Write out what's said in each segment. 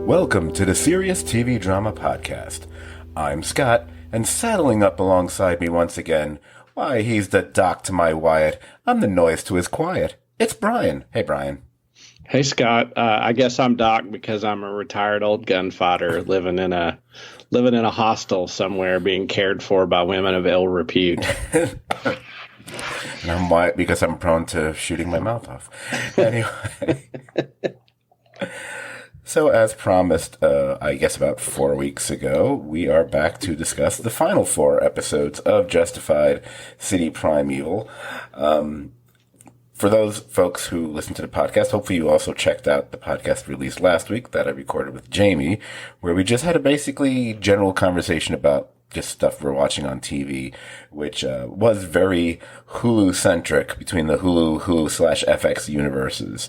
Welcome to the Serious TV Drama Podcast. I'm Scott, and saddling up alongside me once again, why, he's the Doc to my Wyatt. I'm the noise to his quiet. It's Brian. Hey, Brian. Hey, Scott. I guess I'm Doc because I'm a retired old gunfighter living in a hostel somewhere, being cared for by women of ill repute. And I'm Wyatt because I'm prone to shooting my mouth off. Anyway. So, as promised, I guess about 4 weeks ago, we are back to discuss the final 4 episodes of Justified City Primeval. For those folks who listen to the podcast, hopefully you also checked out the podcast released last week that I recorded with Jamie, where we just had a basically general conversation about just stuff we're watching on TV, which was very Hulu-centric between the Hulu/FX universes.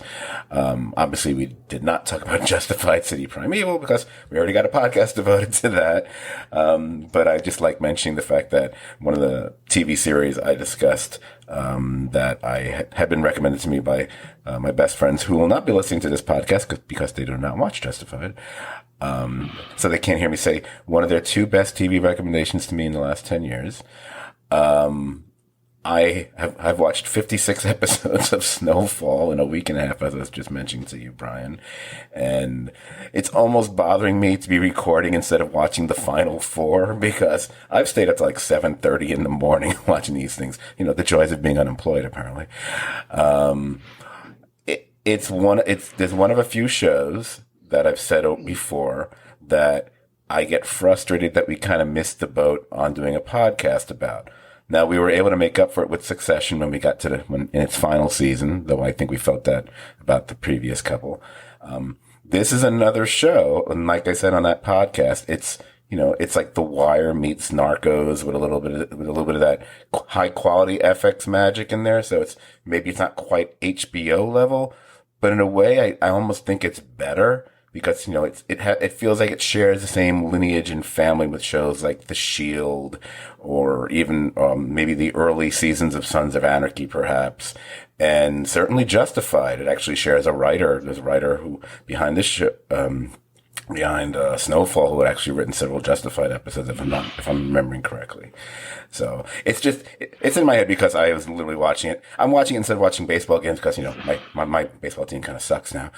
Obviously, we did not talk about Justified City Primeval because we already got a podcast devoted to that. But I just like mentioning the fact that one of the TV series I discussed that I had been recommended to me by my best friends who will not be listening to this podcast because they do not watch Justified. So they can't hear me say one of their 2 best TV recommendations to me in the last 10 years. I've watched 56 episodes of Snowfall in a week and a half, as I was just mentioning to you, Brian. And it's almost bothering me to be recording instead of watching the final 4 because I've stayed up to like 7:30 in the morning watching these things. You know, the joys of being unemployed, apparently. There's one of a few shows that I've said before that I get frustrated that we kind of missed the boat on doing a podcast about. Now, we were able to make up for it with Succession when we got to in its final season, though I think we felt that about the previous couple. This is another show, and like I said on that podcast, it's like The Wire meets Narcos with a little bit of that high quality FX magic in there. So maybe it's not quite HBO level, but in a way, I almost think it's better. Because, it feels like it shares the same lineage and family with shows like The Shield or even, maybe the early seasons of Sons of Anarchy, perhaps. And certainly Justified. It actually shares a writer. There's a writer who, behind this show, behind Snowfall, who had actually written several Justified episodes, if I'm remembering correctly. So it's in my head because I was literally watching it. I'm watching it instead of watching baseball games because, my baseball team kind of sucks now.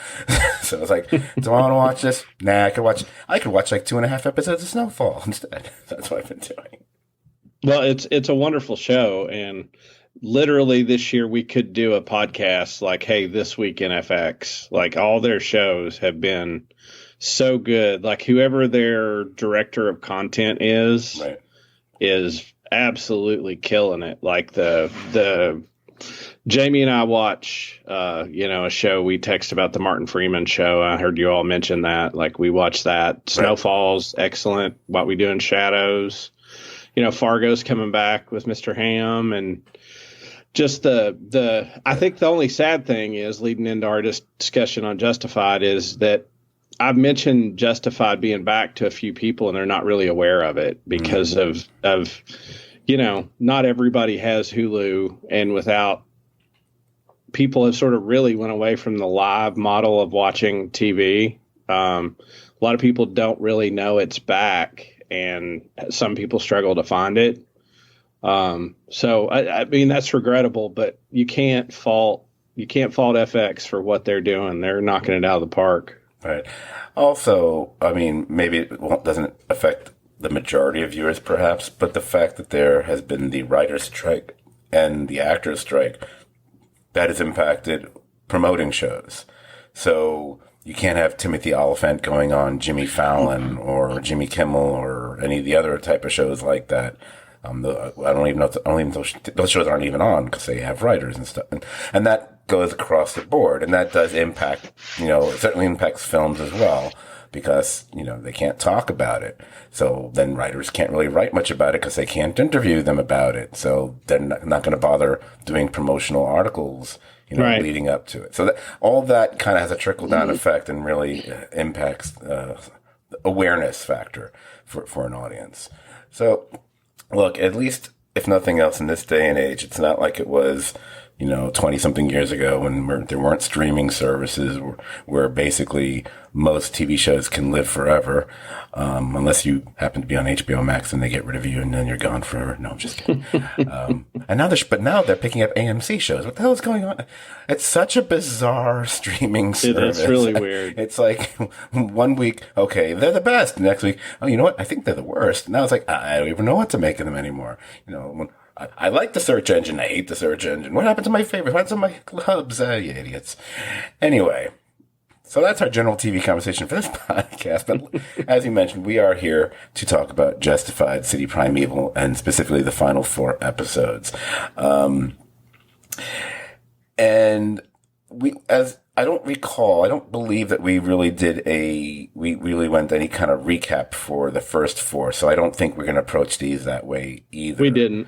So I was like, do I want to watch this? Nah, I could watch like 2.5 episodes of Snowfall instead. That's what I've been doing. Well, it's a wonderful show. And literally this year we could do a podcast like, hey, This Week in FX, like all their shows have been so good. Like whoever their director of content is absolutely killing it. Like the Jamie and I watch, a show we text about, the Martin Freeman show. I heard you all mention that. Like we watch that. Snowfall's excellent. What We Do in Shadows. Fargo's coming back with Mr. Ham, and just I think the only sad thing is, leading into our discussion on Justified, is that I've mentioned Justified being back to a few people and they're not really aware of it because of not everybody has Hulu, and without, people have sort of really went away from the live model of watching TV. A lot of people don't really know it's back, and some people struggle to find it. So I mean, that's regrettable, but you can't fault FX for what they're doing. They're knocking it out of the park. Right. Also, I mean, maybe it doesn't affect the majority of viewers, perhaps, but the fact that there has been the writer's strike and the actor's strike, that has impacted promoting shows. So you can't have Timothy Oliphant going on Jimmy Fallon or Jimmy Kimmel or any of the other type of shows like that. I don't even know those shows aren't even on because they have writers and stuff. And that goes across the board. And that does impact, it certainly impacts films as well. because, they can't talk about it. So then writers can't really write much about it because they can't interview them about it. So they're not going to bother doing promotional articles, Right. leading up to it. So all that kind of has a trickle down effect and really impacts the awareness factor for an audience. So look, at least if nothing else in this day and age, it's not like it was, 20 something years ago when there weren't streaming services where basically most TV shows can live forever. Unless you happen to be on HBO Max and they get rid of you and then you're gone forever. No, I'm just kidding. And now they're picking up AMC shows. What the hell is going on? It's such a bizarre streaming service. It's really weird. It's like 1 week, okay, they're the best. The next week, oh, you know what? I think they're the worst. Now it's like, I don't even know what to make of them anymore. I like the search engine. I hate the search engine. What happened to my favorite? What happened to my clubs? You idiots. Anyway, so that's our general TV conversation for this podcast. But as you mentioned, we are here to talk about Justified, City Primeval, and specifically the final 4 episodes. And I don't believe that we really we really went any kind of recap for the first 4. So I don't think we're going to approach these that way either. We didn't.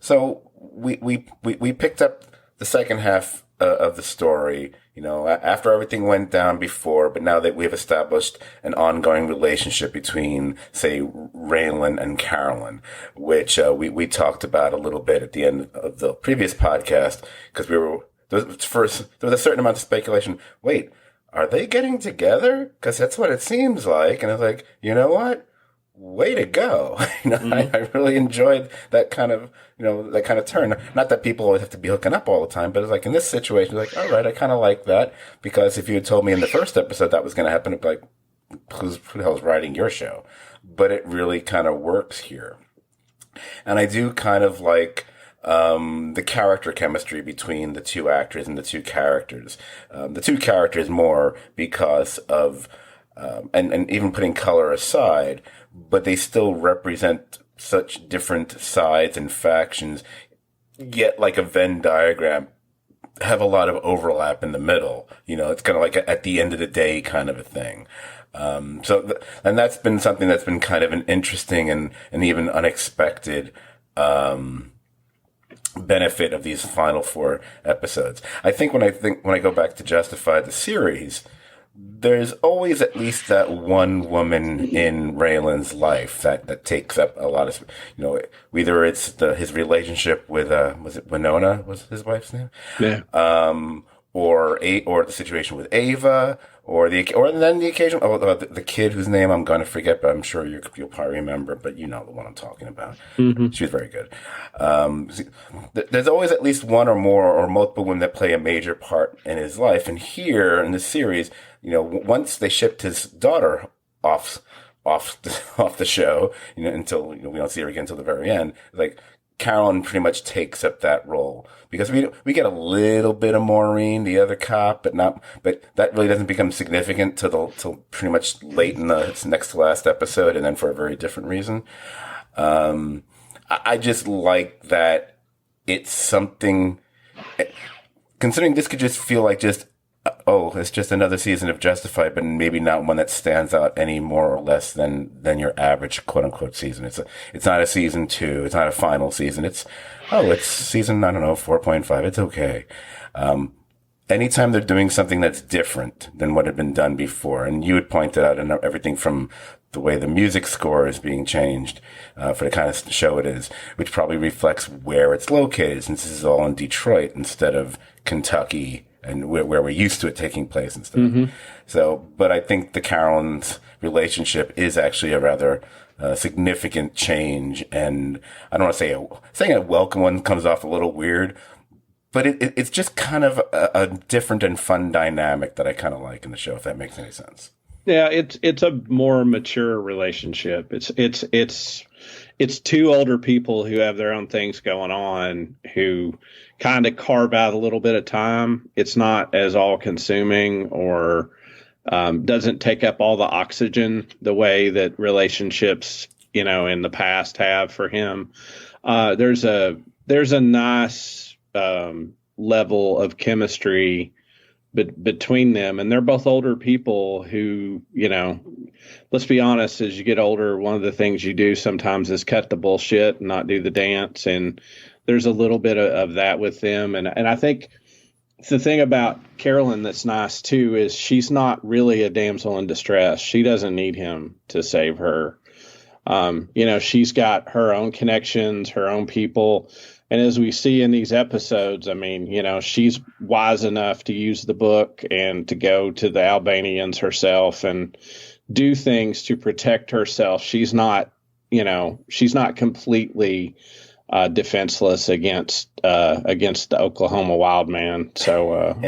So we picked up the second half of the story, after everything went down before, but now that we've established an ongoing relationship between, say, Raylan and Carolyn, which we talked about a little bit at the end of the previous podcast, because there was a certain amount of speculation. Wait, are they getting together? Because that's what it seems like. And I was like, you know what? Way to go. I really enjoyed that kind of, turn. Not that people always have to be hooking up all the time, but it's like in this situation, like, all right, I kind of like that, because if you had told me in the first episode that was going to happen, I'd be like, who the hell is writing your show? But it really kind of works here. And I do kind of like, the character chemistry between the 2 actors and the 2 characters. The 2 characters more because of, and even putting color aside, but they still represent such different sides and factions, yet like a Venn diagram, have a lot of overlap in the middle. It's kind of like at the end of the day kind of a thing. And that's been something that's been kind of an interesting and even unexpected, benefit of these final 4 episodes. I think when I go back to Justified the series, there's always at least that one woman in Raylan's life that takes up a lot of, whether it's his relationship with, was it Winona was his wife's name? Yeah. Or the situation with Ava, or then the occasion, the kid whose name I'm going to forget, but I'm sure you'll probably remember, but you know the one I'm talking about. Mm-hmm. She was very good. There's always at least one or more or multiple women that play a major part in his life. And here in the series, once they shipped his daughter off the show, until we don't see her again until the very end, like Carolyn pretty much takes up that role, because we get a little bit of Maureen, the other cop, but that really doesn't become significant till pretty much late in the next to last episode, and then for a very different reason. I just like that it's something, considering this could just feel like it's just another season of Justified, but maybe not one that stands out any more or less than your average quote unquote season. It's not a season 2. It's not a final season. It's season, 4.5. It's okay. Anytime they're doing something that's different than what had been done before, and you had pointed out everything from the way the music score is being changed, for the kind of show it is, which probably reflects where it's located, since this is all in Detroit instead of Kentucky, and where we're used to it taking place and stuff. Mm-hmm. So, but I think the Carolyn's relationship is actually a rather significant change, and I don't want to saying a welcome one comes off a little weird, but it's just kind of a different and fun dynamic that I kind of like in the show, if that makes any sense. Yeah, it's a more mature relationship. It's 2 older people who have their own things going on, who kind of carve out a little bit of time. It's not as all consuming, or doesn't take up all the oxygen the way that relationships, in the past have for him. There's a nice level of chemistry between them, and they're both older people who, let's be honest, as you get older, one of the things you do sometimes is cut the bullshit and not do the dance, and there's a little bit of that with them, and I think the thing about Carolyn that's nice too is she's not really a damsel in distress. She doesn't need him to save her. She's got her own connections, her own people. And as we see in these episodes, I mean, she's wise enough to use the book and to go to the Albanians herself and do things to protect herself. She's not completely defenseless against the Oklahoma wild man. So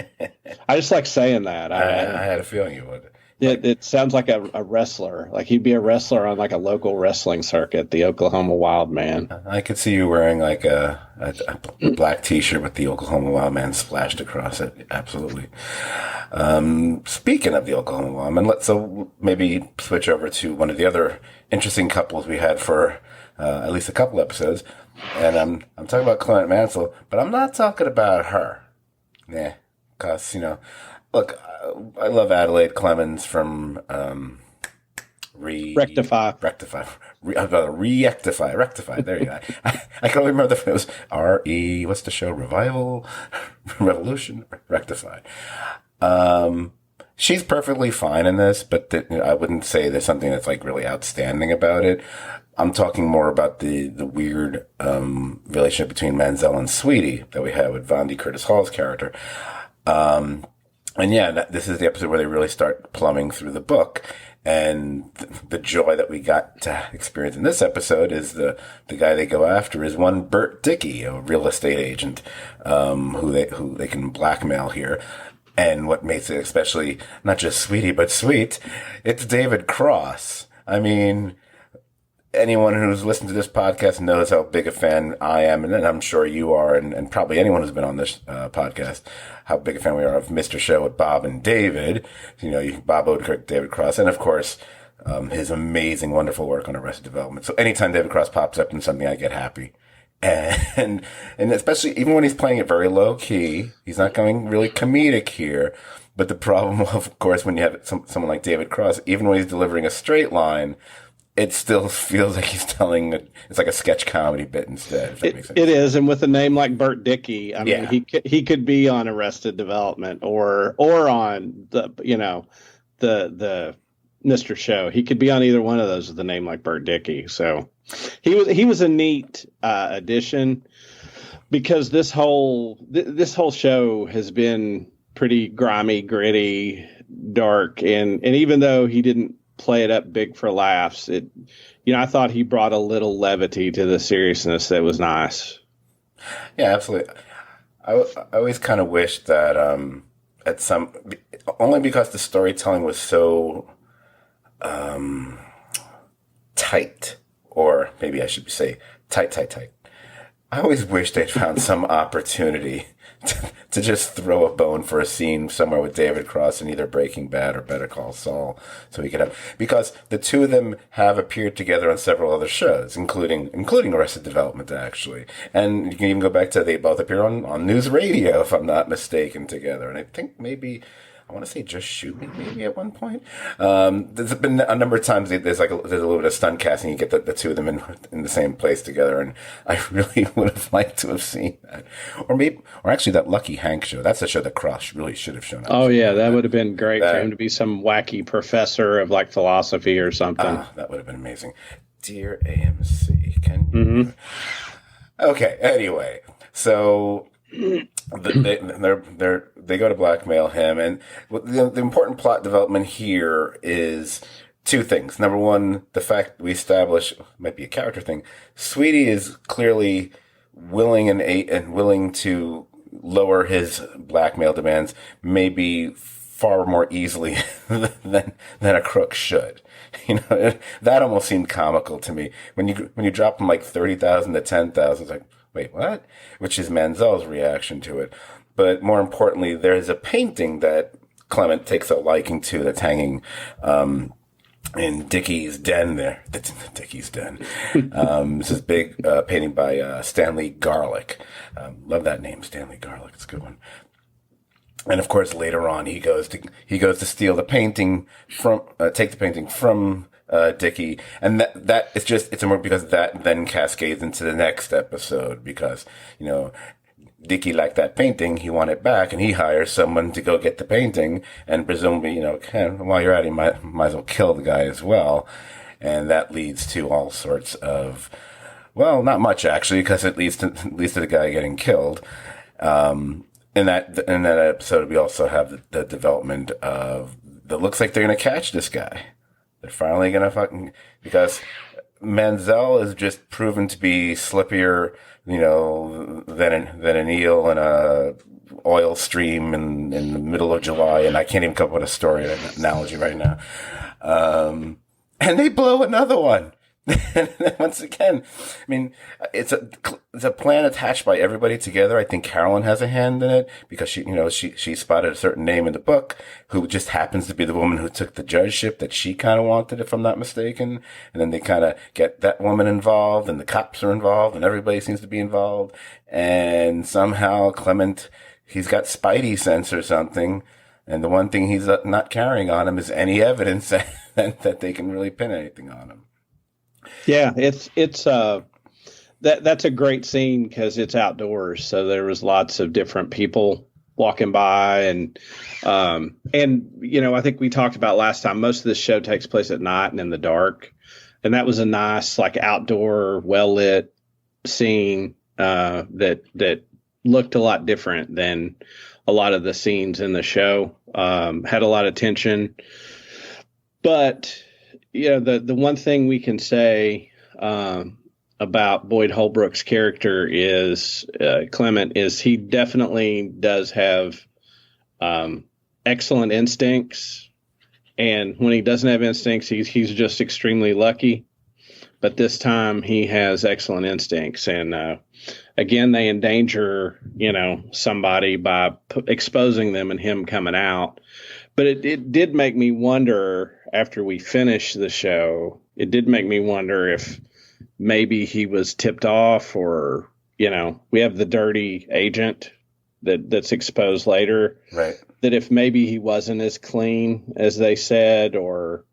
I just like saying that. I had a feeling you would. It sounds like a wrestler. Like he'd be a wrestler on like a local wrestling circuit, the Oklahoma Wild Man. I could see you wearing like a black T-shirt with the Oklahoma Wild Man splashed across it. Absolutely. Speaking of the Oklahoma Wild Man, let's maybe switch over to one of the other interesting couples we had for at least a couple episodes. And I'm talking about Clement Mansell, but I'm not talking about her. Yeah, because, look, I love Adelaide Clemens from Rectify. Rectify. There you go. I can only remember if it was R.E. What's the show? Revival? Revolution? Rectify. She's perfectly fine in this, but I wouldn't say there's something that's like really outstanding about it. I'm talking more about the weird relationship between Mansell and Sweetie that we had with Vondi Curtis Hall's character. And yeah, this is the episode where they really start plumbing through the book. And the joy that we got to experience in this episode is the guy they go after is one Bert Dickey, a real estate agent, who they can blackmail here. And what makes it especially not just sweetie, but sweet, it's David Cross. I mean, anyone who's listened to this podcast knows how big a fan I am, and I'm sure you are, and probably anyone who's been on this podcast, how big a fan we are of Mr. Show with Bob and David. Bob Odenkirk, David Cross, and of course, his amazing, wonderful work on Arrested Development. So anytime David Cross pops up in something, I get happy. And especially even when he's playing it very low key, he's not going really comedic here. But the problem, of course, when you have someone like David Cross, even when he's delivering a straight line, it still feels like he's telling it's like a sketch comedy bit instead. If that makes sense. It is, and with a name like Bert Dickey, I mean, he could be on Arrested Development or on the Mr. Show. He could be on either one of those with a name like Bert Dickey. So he was a neat addition because this whole show has been pretty grimy, gritty, dark, and even though he didn't play it up big for laughs, I thought he brought a little levity to the seriousness that was nice. Yeah, absolutely. I always kind of wished that only because the storytelling was so tight, or maybe I should say tight. I always wish they'd found some opportunity to just throw a bone for a scene somewhere with David Cross in either Breaking Bad or Better Call Saul, so we could have, because the two of them have appeared together on several other shows, including Arrested Development, actually. And you can even go back to they both appear on news radio, if I'm not mistaken, together. And I think maybe, I want to say Just Shoot Me, maybe at one point. There's been a number of times there's a little bit of stunt casting. You get the two of them in the same place together, and I really would have liked to have seen that. Or actually that Lucky Hank show. That's a show that Cross really should have shown up. Oh yeah, that would have been great for him to be some wacky professor of like philosophy or something. That would have been amazing. Dear AMC, can you? Okay. Anyway, so. They go to blackmail him, and the important plot development here is two things. Number one, the fact we establish, might be a character thing, Sweetie is clearly willing and willing to lower his blackmail demands maybe far more easily than a crook should. That almost seemed comical to me when you drop from like 30,000 to 10,000. It's like, wait, what? Which is Mansell's reaction to it. But more importantly, there's a painting that Clement takes a liking to that's hanging in Dickey's den there. That's in Dickey's den. This is big painting by Stanley Garlick. Love that name, Stanley Garlick. It's a good one. And of course, later on, he goes to steal the painting from, take the painting from, Dickie. And it's more because that then cascades into the next episode because, Dickie liked that painting, he wanted it back, and he hires someone to go get the painting, and presumably, while you're at it, you might as well kill the guy as well. And that leads to all sorts of, well, not much actually, because it leads to the guy getting killed. In that episode, we also have the development of that looks like they're going to catch this guy. They're finally going to because Manzel is just proven to be slippier, than an eel in a oil stream in the middle of July. And I can't even come up with a story, an analogy right now. And they blow another one. And once again, I mean, it's a plan attached by everybody together. I think Carolyn has a hand in it because she spotted a certain name in the book who just happens to be the woman who took the judgeship that she kind of wanted, if I'm not mistaken. And then they kind of get that woman involved, and the cops are involved, and everybody seems to be involved. And somehow Clement, he's got spidey sense or something. And the one thing he's not carrying on him is any evidence that they can really pin anything on him. Yeah, that's a great scene because it's outdoors. So there was lots of different people walking by, and I think we talked about last time. Most of this show takes place at night and in the dark, and that was a nice outdoor, well lit scene that looked a lot different than a lot of the scenes in the show. Had a lot of tension, but. The one thing we can say about Boyd Holbrook's character is Clement is he definitely does have excellent instincts, and when he doesn't have instincts, he's just extremely lucky. But this time he has excellent instincts, and again, they endanger somebody by exposing them and him coming out. But it did make me wonder after we finished the show, it did make me wonder if maybe he was tipped off or, we have the dirty agent that's exposed later. Right. That if maybe he wasn't as clean as they said, or,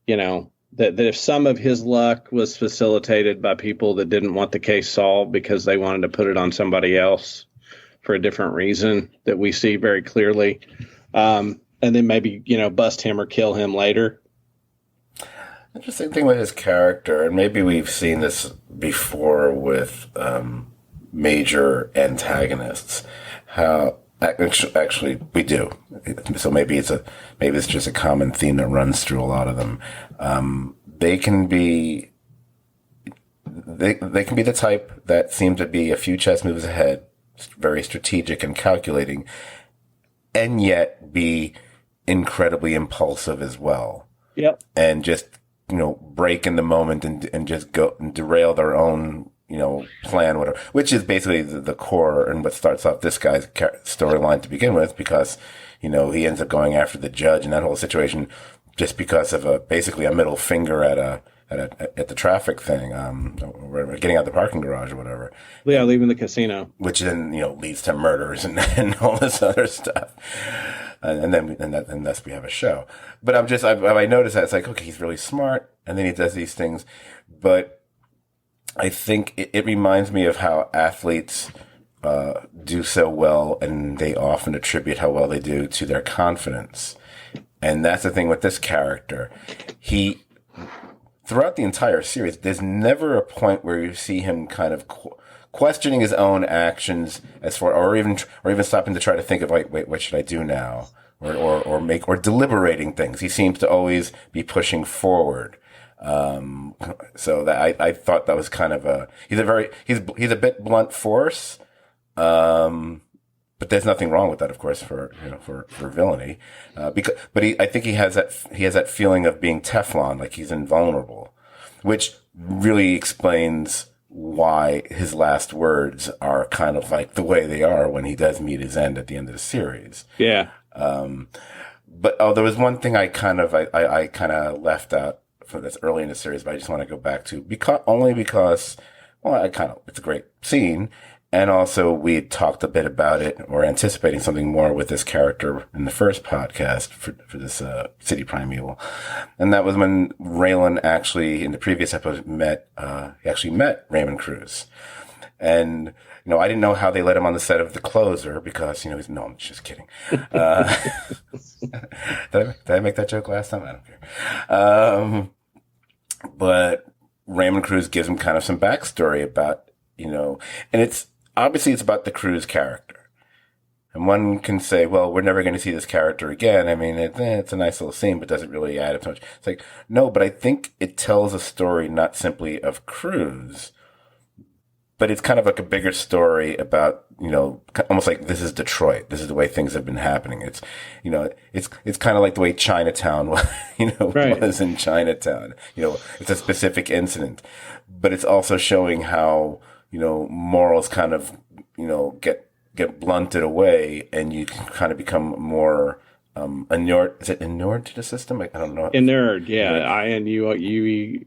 that if some of his luck was facilitated by people that didn't want the case solved because they wanted to put it on somebody else for a different reason that we see very clearly. And then maybe, bust him or kill him later. Interesting thing with his character, and maybe we've seen this before with major antagonists, how actually we do. So maybe it's just a common theme that runs through a lot of them. They can be the type that seem to be a few chess moves ahead, very strategic and calculating, and yet be incredibly impulsive as well. Yep. And just, break in the moment and just go and derail their own, plan, whatever, which is basically the core and what starts off this guy's storyline to begin with, because, he ends up going after the judge and that whole situation just because of basically a middle finger at the traffic thing, we're getting out of the parking garage or whatever. Yeah, leaving the casino. Which then, leads to murders and all this other stuff. And thus we have a show. But I noticed that it's like, okay, he's really smart, and then he does these things. But I think it reminds me of how athletes do so well, and they often attribute how well they do to their confidence. And that's the thing with this character. Throughout the entire series, there's never a point where you see him kind of questioning his own actions or even stopping to try to think of wait, what should I do now? Or deliberating things. He seems to always be pushing forward. So that I thought that was kind of he's a bit blunt force. But there's nothing wrong with that, of course, for villainy. I think he has that feeling of being Teflon, like he's invulnerable, which really explains why his last words are kind of like the way they are when he does meet his end at the end of the series. Yeah. But there was one thing I kind of left out from this early in the series, but I just want to go back to because it's a great scene. And also, we talked a bit about it, or anticipating something more with this character in the first podcast for this City Primeval. And that was when Raylan actually, in the previous episode, he actually met Raymond Cruz. And, I didn't know how they let him on the set of The Closer because, no, I'm just kidding. Did I make that joke last time? I don't care. But Raymond Cruz gives him kind of some backstory about, and it's about the Cruz character. And one can say, well, we're never going to see this character again. I mean, it's a nice little scene, but doesn't really add up so much. It's like, no, but I think it tells a story not simply of Cruz, but it's kind of like a bigger story about, almost like this is Detroit. This is the way things have been happening. It's, it's kind of like the way Chinatown, Right. was in Chinatown. It's a specific incident, but it's also showing how, morals kind of, get blunted away, and you can kind of become more inured. Is it inured to the system? I don't know. Inured, yeah. Inured.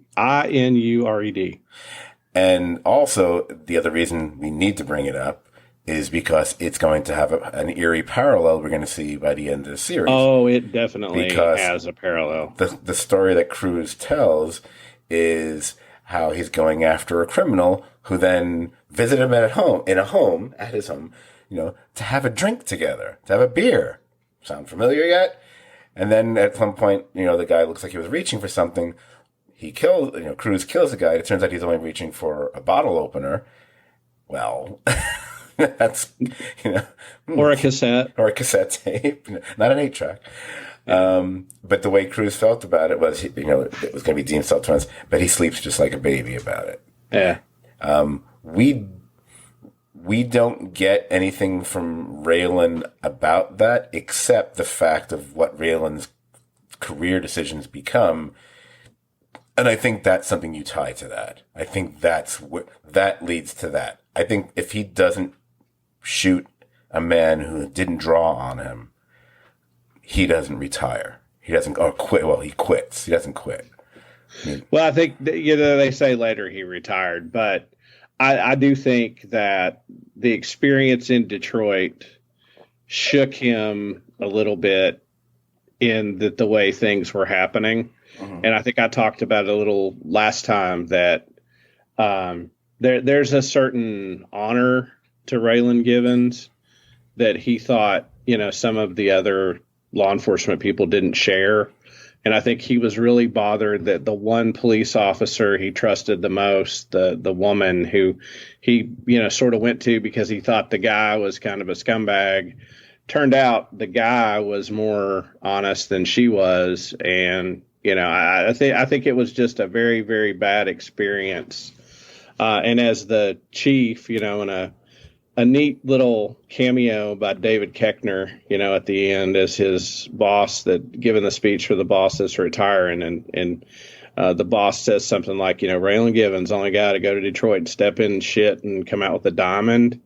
And also, the other reason we need to bring it up is because it's going to have an eerie parallel we're going to see by the end of the series. Oh, it definitely has a parallel. The story that Cruz tells is how he's going after a criminal who then visited him at his home, to have a drink together, to have a beer. Sound familiar yet? And then at some point, the guy looks like he was reaching for something. Cruz kills the guy. It turns out he's only reaching for a bottle opener. Well, that's, Or a cassette. Or a cassette tape, not an 8-track. But the way Cruz felt about it was, it was going to be deemed self-defense, but he sleeps just like a baby about it. Yeah. We don't get anything from Raylan about that, except the fact of what Raylan's career decisions become. And I think that's something you tie to that. I think that leads to that. I think if he doesn't shoot a man who didn't draw on him, he doesn't retire. He doesn't quit. Well, he quits. He doesn't quit. Well, I think they say later he retired, but I do think that the experience in Detroit shook him a little bit in the way things were happening. Mm-hmm. And I think I talked about it a little last time that there's a certain honor to Raylan Givens that he thought, some of the other law enforcement people didn't share. And I think he was really bothered that the one police officer he trusted the most, the woman who he, sort of went to because he thought the guy was kind of a scumbag, turned out the guy was more honest than she was. And, I think it was just a very, very bad experience. And as the chief, in a neat little cameo by David Koechner, at the end as his boss giving the speech for the boss that's retiring. And the boss says something like, Raylan Givens, only guy to go to Detroit and step in shit and come out with a diamond.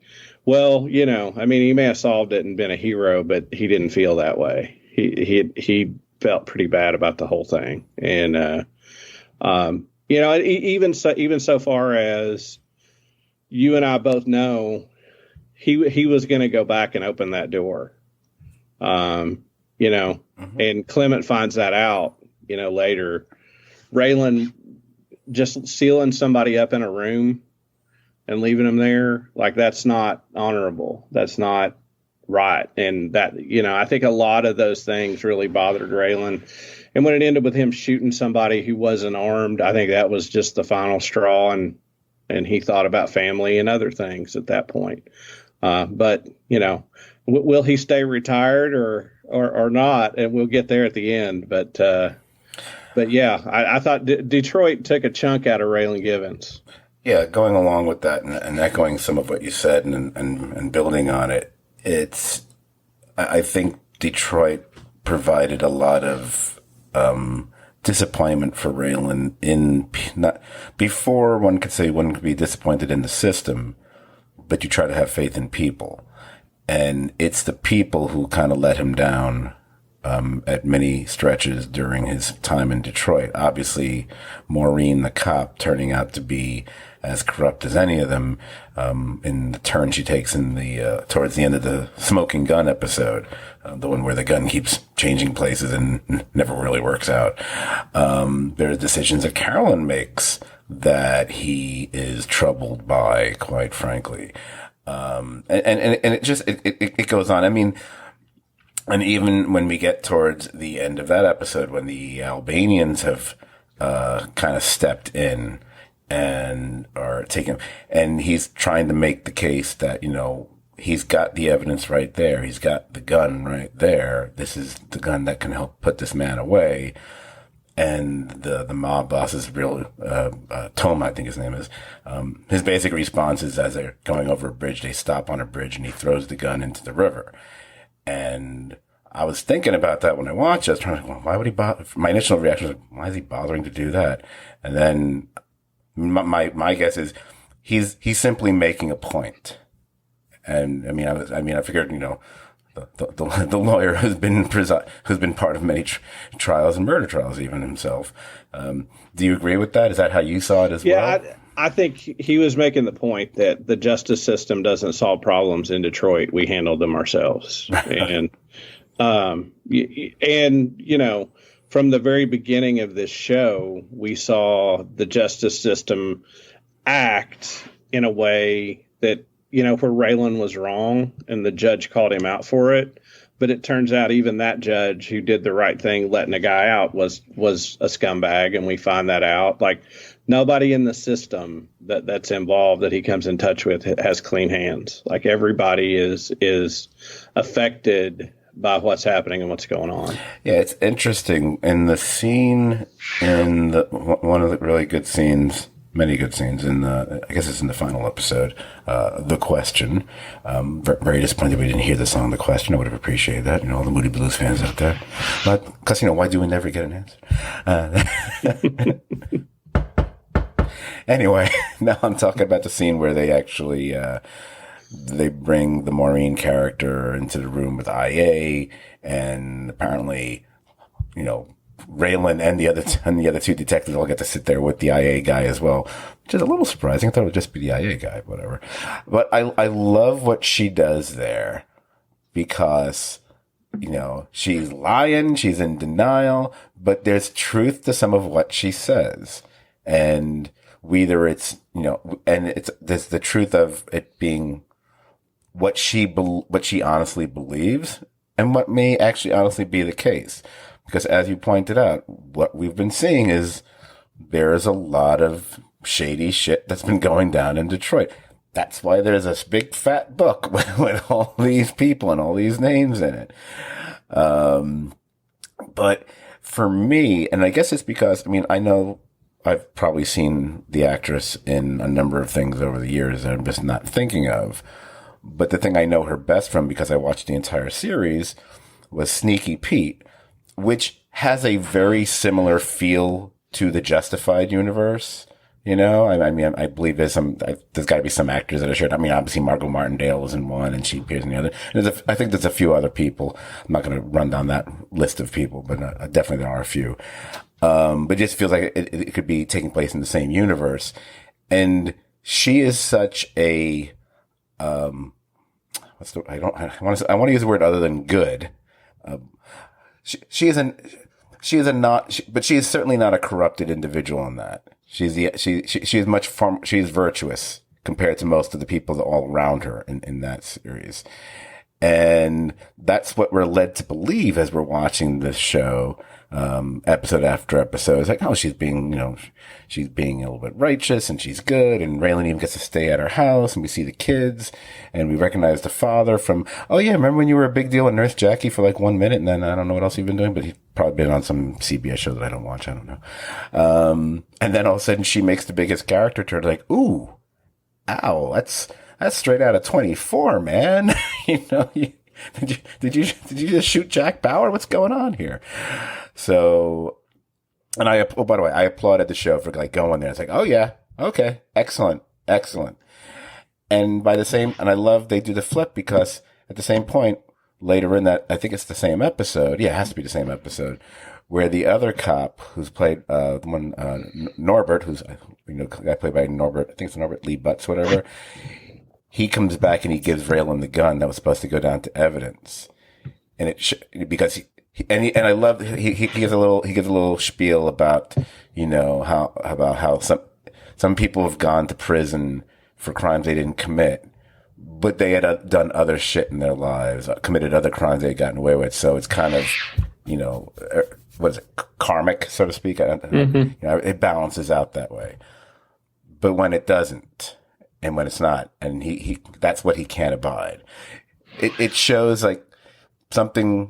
Well, he may have solved it and been a hero, but he didn't feel that way. He felt pretty bad about the whole thing. And, even so far as you and I both know, he was going to go back and open that door, mm-hmm. And Clement finds that out, later. Raylan just sealing somebody up in a room and leaving them there, like, that's not honorable. That's not right. And that, I think a lot of those things really bothered Raylan. And when it ended with him shooting somebody who wasn't armed, I think that was just the final straw. And he thought about family and other things at that point. But, will he stay retired or not? And we'll get there at the end. But yeah, I thought Detroit took a chunk out of Raylan Givens. Yeah, going along with that and echoing some of what you said and building on it, I think Detroit provided a lot of disappointment for Raylan before one could say one could be disappointed in the system, but you try to have faith in people. And it's the people who kind of let him down at many stretches during his time in Detroit. Obviously, Maureen, the cop, turning out to be as corrupt as any of them, in the turn she takes in the, towards the end of the smoking gun episode, the one where the gun keeps changing places and never really works out. There are decisions that Carolyn makes that he is troubled by, quite frankly. And it just, it goes on. I mean, and even when we get towards the end of that episode, when the Albanians have kind of stepped in and are taking, and he's trying to make the case that, he's got the evidence right there. He's got the gun right there. This is the gun that can help put this man away. And the mob boss's real, Tom, I think his name is, his basic response is as they're going over a bridge, they stop on a bridge and he throws the gun into the river. And I was thinking about that when I watched it. I was trying to, well, why would he bother? My initial reaction was, why is he bothering to do that? And then my guess is he's simply making a point. And I figured, the lawyer who's been part of many trials and murder trials, even himself. Do you agree with that? Is that how you saw it as well? Yeah, I think he was making the point that the justice system doesn't solve problems in Detroit. We handle them ourselves. And, from the very beginning of this show, we saw the justice system act in a way that, where Raylan was wrong and the judge called him out for it. But it turns out even that judge who did the right thing, letting a guy out, was a scumbag. And we find that out. Like, nobody in the system that's involved that he comes in touch with has clean hands. Like, everybody is affected by what's happening and what's going on. Yeah, it's interesting. In the scene, one of the really good scenes, many good scenes I guess it's in the final episode, The Question. Very disappointed we didn't hear the song The Question. I would have appreciated that, all the Moody Blues fans out there. But, because, why do we never get an answer? Anyway, now I'm talking about the scene where they actually, they bring the Maureen character into the room with IA, and apparently, Raylan and the other two detectives all get to sit there with the IA guy as well, which is a little surprising. I thought it would just be the IA guy, whatever. But I love what she does there because, she's lying, she's in denial, but there's truth to some of what she says. And whether it's, there's the truth of it being what she honestly believes and what may actually honestly be the case. Because as you pointed out, what we've been seeing is there is a lot of shady shit that's been going down in Detroit. That's why there's this big fat book with all these people and all these names in it. But for me, and I guess it's because, I know I've probably seen the actress in a number of things over the years that I'm just not thinking of. But the thing I know her best from, because I watched the entire series, was Sneaky Pete, which has a very similar feel to the Justified universe. I believe there's got to be some actors that are shared. Obviously Margot Martindale was in one and she appears in the other. And I think there's a few other people. I'm not going to run down that list of people, but definitely there are a few. But it just feels like it could be taking place in the same universe. And she is such a, I want to use a word other than good. She is certainly not a corrupted individual in that. She's virtuous compared to most of the people all around her in that series. And that's what we're led to believe as we're watching this show, episode after episode. It's like, oh, she's being a little bit righteous and she's good. And Raylan even gets to stay at her house and we see the kids and we recognize the father from, oh yeah, remember when you were a big deal in Nurse Jackie for like 1 minute and then I don't know what else you've been doing, but he's probably been on some CBS show that I don't watch. I don't know. And then all of a sudden she makes the biggest character turn like, ooh, ow, that's straight out of 24, man. Did you just shoot Jack Bauer? What's going on here? So, and by the way, I applauded the show for like going there. It's like, oh yeah, okay, excellent. And and I love they do the flip because at the same point later in that, I think it's the same episode. Yeah, it has to be the same episode where the other cop, who's played the one Norbert, who's guy played by Norbert, I think it's Norbert Lee Butts, whatever. He comes back and he gives Raylan the gun that was supposed to go down to evidence, and because and I love he gives a little spiel about how some people have gone to prison for crimes they didn't commit, but they had done other shit in their lives, committed other crimes they had gotten away with. So it's kind of, what is it, karmic, so to speak? It balances out that way. But when it doesn't, and when it's not, and he that's what he can't abide. It shows like something,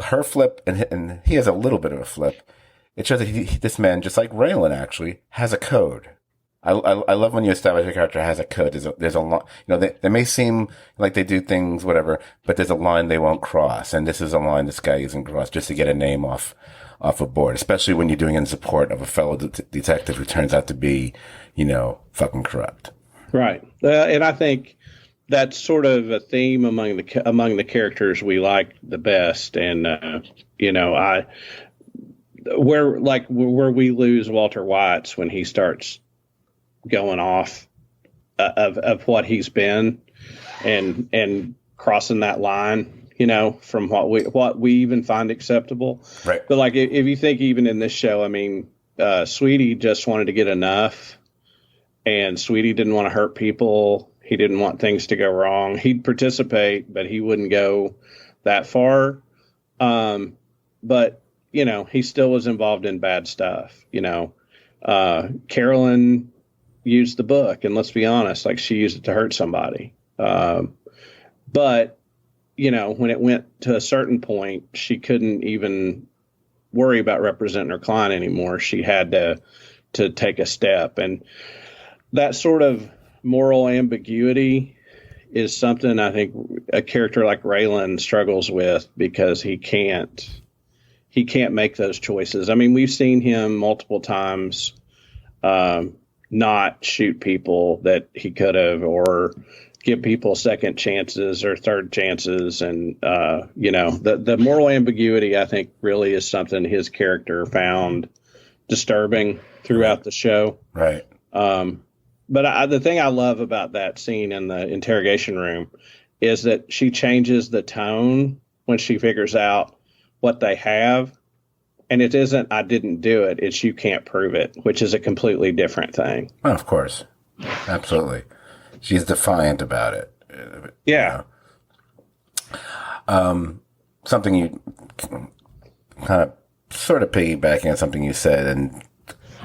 her flip, and he has a little bit of a flip. It shows that this man, just like Raylan, actually has a code. I love when you establish a character has a code. There's a line, they may seem like they do things, whatever, but there's a line they won't cross. And this is a line this guy isn't crossed just to get a name off a board, especially when you're doing it in support of a fellow detective who turns out to be, fucking corrupt. Right. And I think that's sort of a theme among the characters we like the best. And, where we lose Walter White's when he starts going off of what he's been and crossing that line, from what we even find acceptable. Right. But like, if you think even in this show, I mean, Sweetie just wanted to get enough, and Sweetie didn't want to hurt people. He didn't want things to go wrong. He'd participate, but he wouldn't go that far. But he still was involved in bad stuff. Carolyn used the book, and let's be honest, like, she used it to hurt somebody. But when it went to a certain point, she couldn't even worry about representing her client anymore. She had to take a step, and that sort of moral ambiguity is something I think a character like Raylan struggles with, because he can't make those choices. I mean, we've seen him multiple times not shoot people that he could have, or give people second chances or third chances. And, the moral ambiguity, I think, really is something his character found disturbing throughout the show. Right. But the thing I love about that scene in the interrogation room is that she changes the tone when she figures out what they have. And it isn't, I didn't do it. It's, you can't prove it, which is a completely different thing. Oh, of course. Absolutely. She's defiant about it. Yeah. Something you kind of sort of piggybacking on something you said, and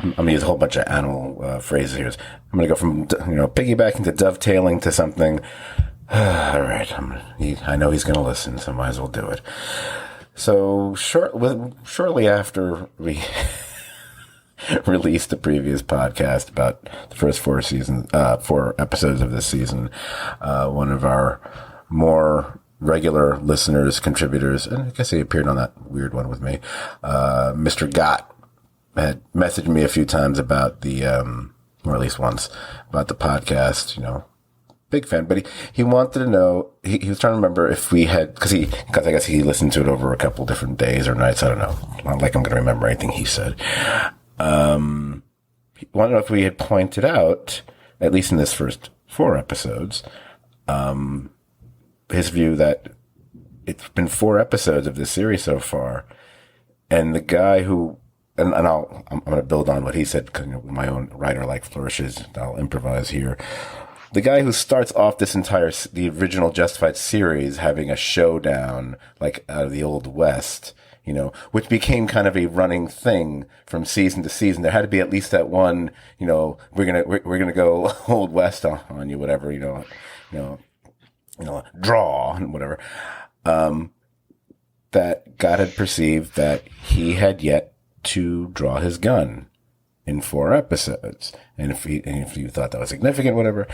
I'm going to use a whole bunch of animal phrases here. I'm going to go from, piggybacking to dovetailing to something. All right. I know he's going to listen, so might as well do it. So shortly after we released the previous podcast about the first 4 episodes of this season, one of our more regular listeners, contributors, and I guess he appeared on that weird one with me, Mr. Gott, had messaged me a few times about the, or at least once, about the podcast, big fan, but he wanted to know, he was trying to remember if we had, because I guess he listened to it over a couple different days or nights, I don't know, not like I'm going to remember anything he said. He wanted to know if we had pointed out, at least in this first 4 episodes, his view that it's been 4 episodes of this series so far, and the guy who, and I'm going to build on what he said, because my own writer-like flourishes, I'll improvise here. The guy who starts off the original Justified series having a showdown, like out of the Old West, which became kind of a running thing from season to season. There had to be at least that one, we're gonna go Old West on you, whatever, draw and whatever. That God had perceived that he had yet to draw his gun in 4 episodes. And if you thought that was significant, whatever,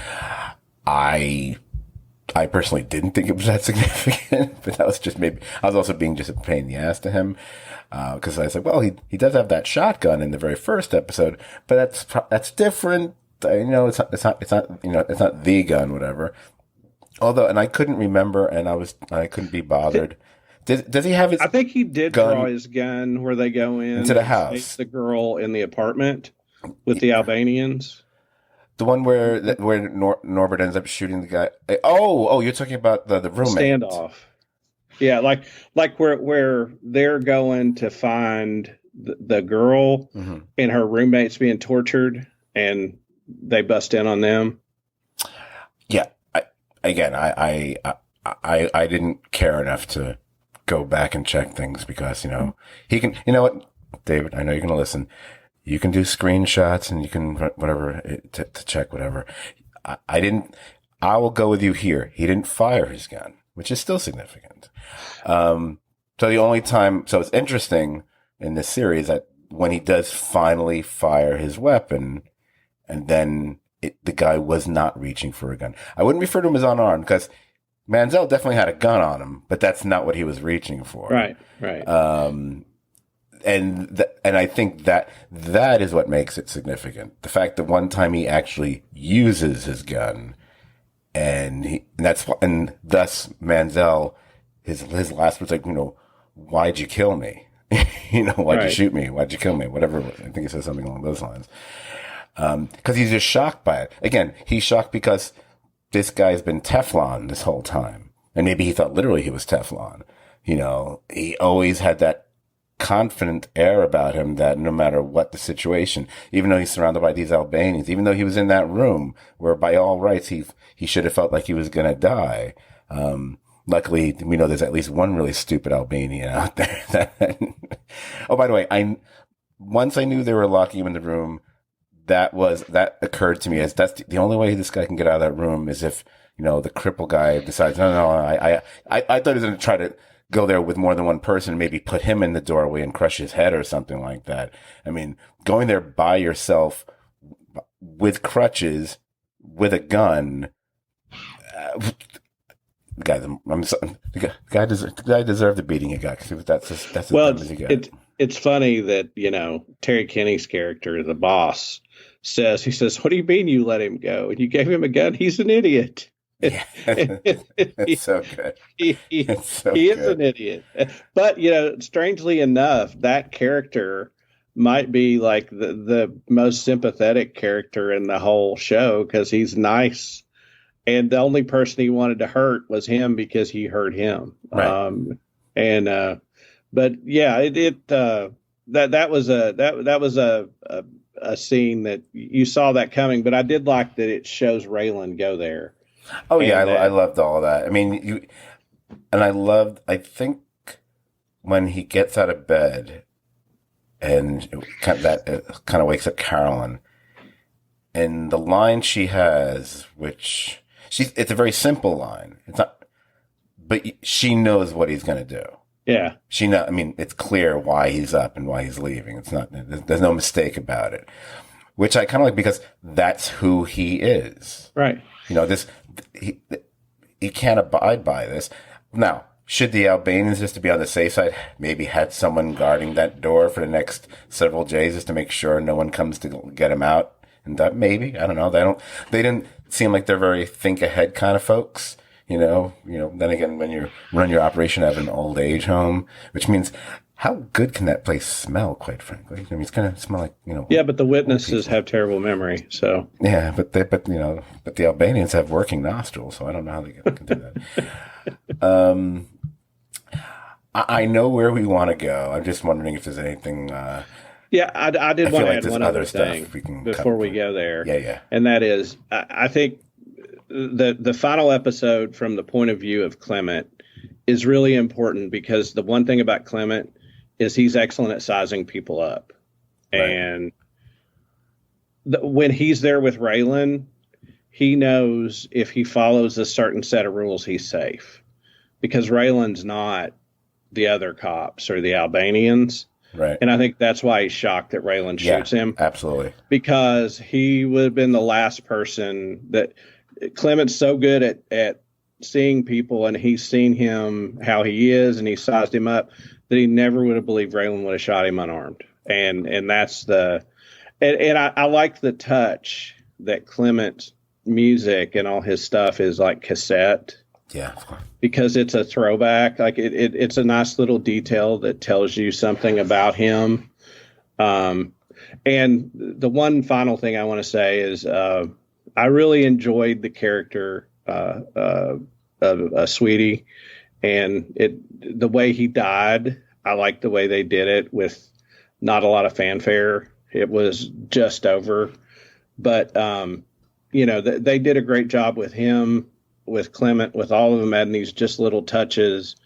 I personally didn't think it was that significant, but that was just maybe, I was also being just a pain in the ass to him. Cause I said, well, he does have that shotgun in the very first episode, but that's different. It's not the gun, whatever. Although, and I couldn't remember, and I couldn't be bothered Does he have his I think he did gun draw his gun where they go into the and house? save the girl in the apartment with the Albanians. The one where Norbert ends up shooting the guy. Oh, you're talking about the roommate Standoff. Yeah, like where they're going to find the girl mm-hmm. and her roommate's being tortured, and they bust in on them. Yeah, I didn't care enough to go back and check things because he can. You know what, David? I know you're going to listen. You can do screenshots and you can whatever to check whatever. I didn't. I will go with you here. He didn't fire his gun, which is still significant. So the only time, so it's interesting in this series that when he does finally fire his weapon, and then the guy was not reaching for a gun. I wouldn't refer to him as unarmed because Manziel definitely had a gun on him, but that's not what he was reaching for. Right. And I think that is what makes it significant. The fact that one time he actually uses his gun, and thus Manziel, his last words like, why'd you kill me? Why'd you shoot me? Why'd you kill me? Whatever. I think he says something along those lines. Because he's just shocked by it. Again, he's shocked because this guy's been Teflon this whole time, and maybe he thought literally he was Teflon. He always had that confident air about him that no matter what the situation, even though he's surrounded by these Albanians, even though he was in that room where by all rights he should have felt like he was going to die. Luckily, we know there's at least one really stupid Albanian out there. Oh, by the way, once I knew they were locking him in the room, that occurred to me as that's the only way this guy can get out of that room is if, the cripple guy decides, no, I thought he was going to try to go there with more than one person, maybe put him in the doorway and crush his head or something like that. I mean, going there by yourself with crutches, with a gun, the guy deserved the beating he got because that's as dumb as he got. It's funny that Terry Kinney's character, the boss, he says, "What do you mean you let him go? And you gave him a gun? He's an idiot." Yeah, it's so good. He is an idiot. But strangely enough, that character might be like the most sympathetic character in the whole show because he's nice. And the only person he wanted to hurt was him because he hurt him. Right. But yeah, that was a scene that you saw that coming. But I did like that it shows Raylan go there. Oh yeah, I loved all of that. I mean, I think when he gets out of bed and it kind of wakes up Carolyn, and the line she has, which it's a very simple line. It's not, but she knows what he's going to do. Yeah. I mean, it's clear why he's up and why he's leaving. It's not, there's no mistake about it, which I kind of like because that's who he is. Right. He can't abide by this. Now, should the Albanians, just to be on the safe side, maybe had someone guarding that door for the next several days just to make sure no one comes to get him out? And that maybe, I don't know. They didn't seem like they're very think ahead kind of folks. Then again, when you run your operation at an old age home, which means how good can that place smell, quite frankly? I mean, it's going to smell like, Yeah, but the witnesses have terrible memory, so. Yeah, but the Albanians have working nostrils, so I don't know how they can do that. I know where we want to go. I'm just wondering if there's anything. Yeah, I did want to add one other thing before we go there. Yeah. And that is, I think the final episode from the point of view of Clement is really important because the one thing about Clement is he's excellent at sizing people up. Right. And when he's there with Raylan, he knows if he follows a certain set of rules, he's safe. Because Raylan's not the other cops or the Albanians. Right. And I think that's why he's shocked that Raylan shoots him. Absolutely. Because he would have been the last person that Clement's so good at seeing people, and he's seen him how he is, and he sized him up that he never would have believed Raylan would have shot him unarmed. And that's I like the touch that Clement's music and all his stuff is like cassette. Yeah. because it's a throwback. Like it's a nice little detail that tells you something about him. And the one final thing I want to say is I really enjoyed the character of Sweetie, and the way he died. I liked the way they did it with not a lot of fanfare. It was just over, but they did a great job with him, with Clement, with all of them adding these just little touches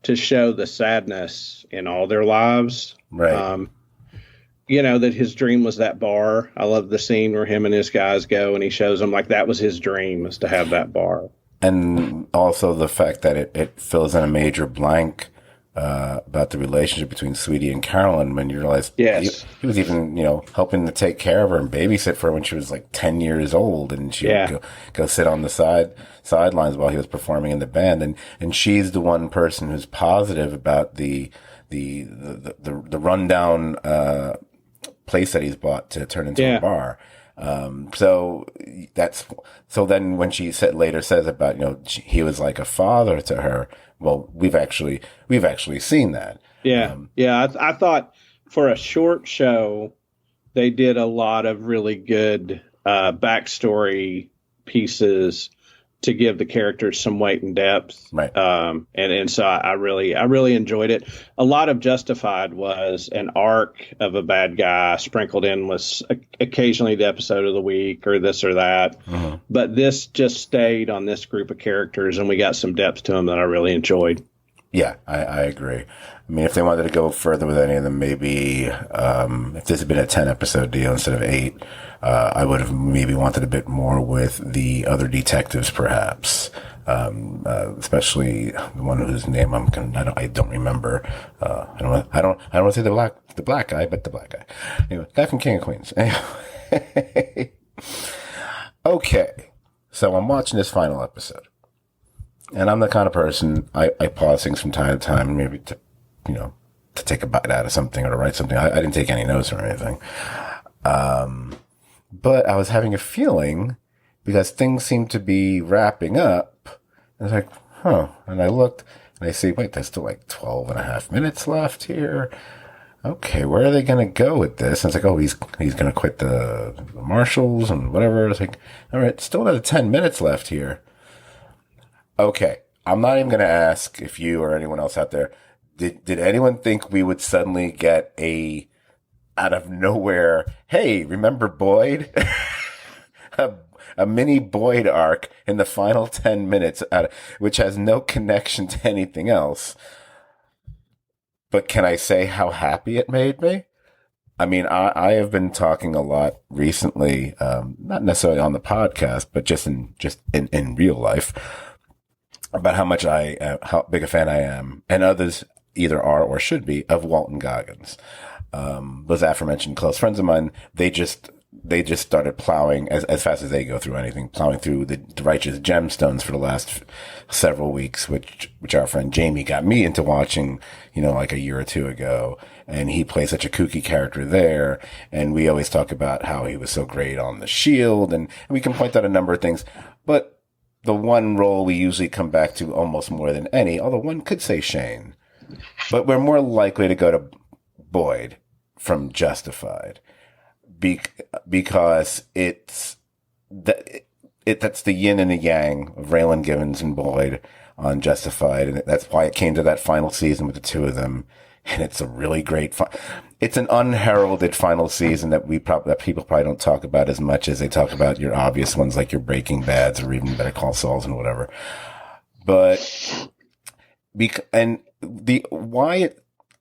to show the sadness in all their lives. Right. That his dream was that bar. I love the scene where him and his guys go and he shows them like that was his dream, was to have that bar. And also the fact that it fills in a major blank about the relationship between Sweetie and Carolyn when you realize yes. he was even, helping to take care of her and babysit for her when she was like 10 years old, and she would go sit on the sidelines while he was performing in the band. And she's the one person who's positive about the rundown place that he's bought to turn into a bar. So then when she later says about, he was like a father to her. Well, we've actually seen that. Yeah. I thought for a short show, they did a lot of really good, backstory pieces to give the characters some weight and depth. Right. And so I really enjoyed it. A lot of Justified was an arc of a bad guy sprinkled in with occasionally the episode of the week or this or that. Mm-hmm. But this just stayed on this group of characters, and we got some depth to them that I really enjoyed. Yeah, I agree. I mean, if they wanted to go further with any of them, maybe if this had been a 10-episode deal instead of 8, I would have maybe wanted a bit more with the other detectives, perhaps, especially the one whose name I don't remember. I don't want to say the black guy, but the black guy. Anyway, guy from King of Queens. Anyway. Okay, so I'm watching this final episode. And I'm the kind of person, I pause things from time to time, maybe to take a bite out of something or to write something. I didn't take any notes or anything. But I was having a feeling because things seemed to be wrapping up. I was like, And I looked and I see, wait, there's still like 12 and a half minutes left here. Okay, where are they going to go with this? And it's like, he's going to quit the Marshals and whatever. It's like, all right, still another 10 minutes left here. Okay, I'm not even going to ask if you or anyone else out there, did anyone think we would suddenly get out of nowhere, hey, remember Boyd? a mini Boyd arc in the final 10 minutes, which has no connection to anything else. But can I say how happy it made me? I mean, I have been talking a lot recently, not necessarily on the podcast, but just in real life, about how big a fan I am, and others either are or should be, of Walton Goggins. Those aforementioned close friends of mine, they just started plowing as fast as they go through anything, plowing through the righteous gemstones for the last several weeks, which our friend Jamie got me into watching, like a year or two ago. And he plays such a kooky character there. And we always talk about how he was so great on The Shield, and we can point out a number of things, but the one role we usually come back to almost more than any, although one could say Shane, but we're more likely to go to Boyd from Justified because that's the yin and the yang of Raylan Givens and Boyd on Justified, and that's why it came to that final season with the two of them. And it's a really great it's an unheralded final season that people probably don't talk about as much as they talk about your obvious ones like your Breaking Bads or even Better Call Sauls and whatever. But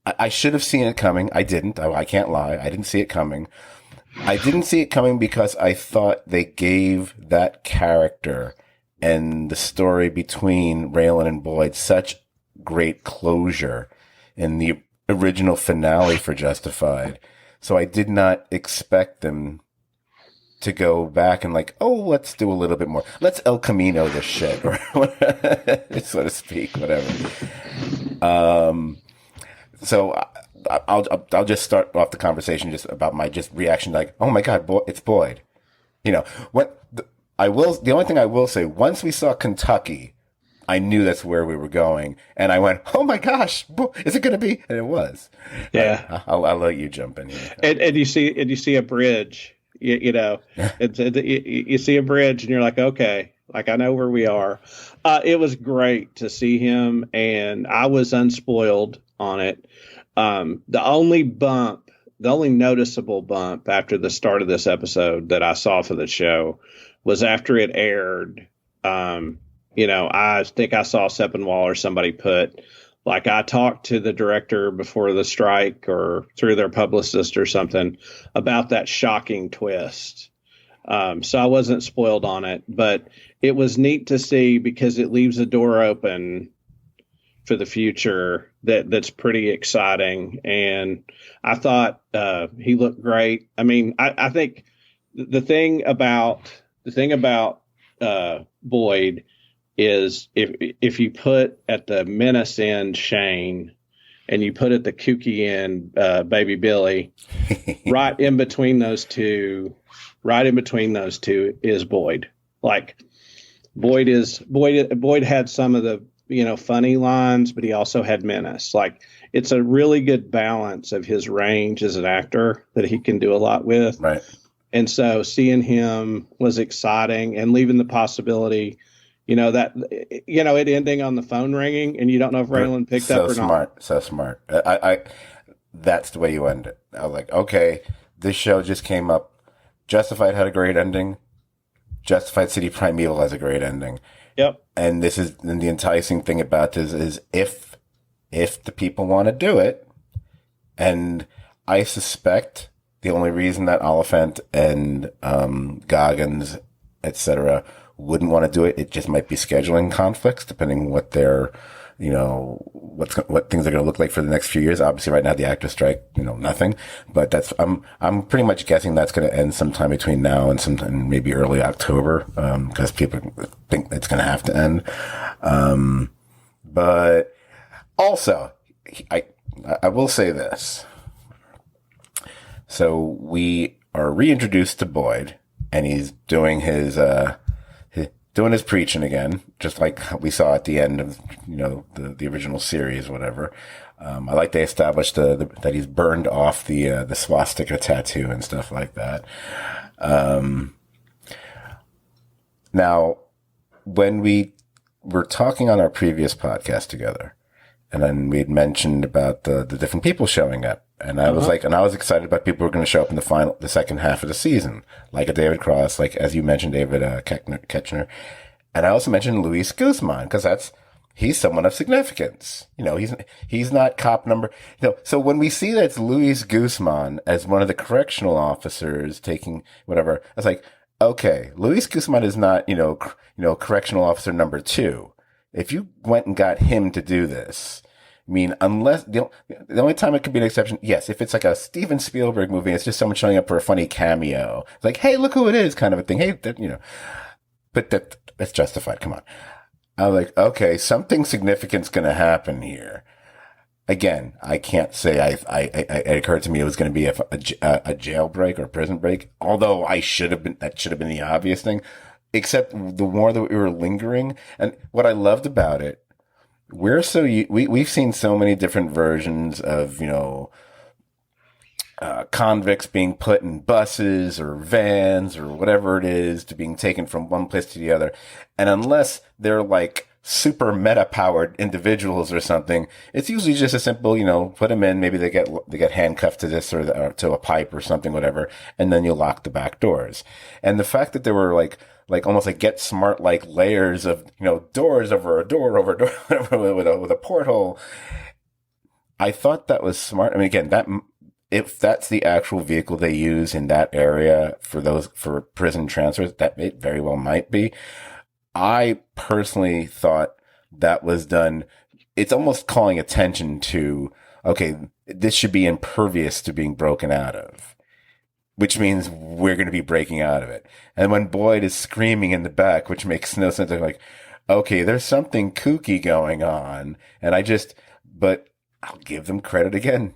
I should have seen it coming. I didn't. I can't lie. I didn't see it coming. I didn't see it coming because I thought they gave that character and the story between Raylan and Boyd such great closure in the original finale for Justified. So I did not expect them to go back and let's do a little bit more. Let's El Camino this shit, or so to speak, whatever. So I'll just start off the conversation just about my reaction, oh my God, it's Boyd. The only thing I will say, once we saw Kentucky, I knew that's where we were going. And I went, oh my gosh, is it going to be? And it was. Yeah. I'll let you jump in here. And you see a bridge, you know, you see a bridge and you're like, okay, like I know where we are. It was great to see him, and I was unspoiled on it. The only noticeable bump after the start of this episode that I saw for the show was after it aired. I think I saw Seppenwall or somebody put, like, I talked to the director before the strike or through their publicist or something about that shocking twist. So I wasn't spoiled on it, but it was neat to see because it leaves a door open for the future that's pretty exciting. And I thought he looked great. I mean, I think the thing about Boyd is if you put at the menace end Shane and you put at the kooky end baby Billy, right in between those two is Boyd. Like Boyd had some of the funny lines, but he also had menace. Like, it's a really good balance of his range as an actor that he can do a lot with. Right. And so seeing him was exciting, and leaving the possibility, it ending on the phone ringing and you don't know if Raylan picked up or not. So smart. I that's the way you end it. I was like, okay, this show just came up. Justified had a great ending. Justified City Primeval has a great ending. Yep. And the enticing thing about this is if the people want to do it, and I suspect the only reason that Oliphant and Goggins, etc., wouldn't want to do it, it just might be scheduling conflicts, depending on what their, what things are going to look like for the next few years. Obviously, right now the actor strike, nothing. But I'm pretty much guessing that's going to end sometime between now and sometime maybe early October, because people think it's going to have to end. But also, I will say this. So we are reintroduced to Boyd, and he's doing his preaching again, just like we saw at the end of the original series, whatever. I like they established that he's burned off the swastika tattoo and stuff like that. Now, when we were talking on our previous podcast together, and then we had mentioned about the different people showing up. And I was I was excited about people who were going to show up in the second half of the season, like a David Cross, like, as you mentioned, David Ketchner. And I also mentioned Luis Guzman, because he's someone of significance. He's not cop number, so when we see that it's Luis Guzman as one of the correctional officers taking whatever, I was like, okay, Luis Guzman is not, correctional officer number 2. If you went and got him to do this, I mean, unless the only time it could be an exception, yes, if it's like a Steven Spielberg movie, it's just someone showing up for a funny cameo. It's like, hey, look who it is, kind of a thing. Hey, but that's justified. Come on. I was like, okay, something significant's going to happen here. Again, I can't say it occurred to me it was going to be a jailbreak or prison break, although that should have been the obvious thing. Except the more that we were lingering, and what I loved about it, we've seen so many different versions of, convicts being put in buses or vans or whatever it is, to being taken from one place to the other. And unless they're like super meta powered individuals or something, it's usually just a simple, put them in, maybe they get handcuffed to this or to a pipe or something, whatever. And then you lock the back doors. And the fact that there were like almost like Get Smart, like layers of, doors over a door over a door with a porthole. I thought that was smart. I mean, again, if that's the actual vehicle they use in that area for prison transfers, that it very well might be. I personally thought that was done. It's almost calling attention to, okay, this should be impervious to being broken out of, which means we're going to be breaking out of it. And when Boyd is screaming in the back, which makes no sense, I'm like, okay, there's something kooky going on. But I'll give them credit again.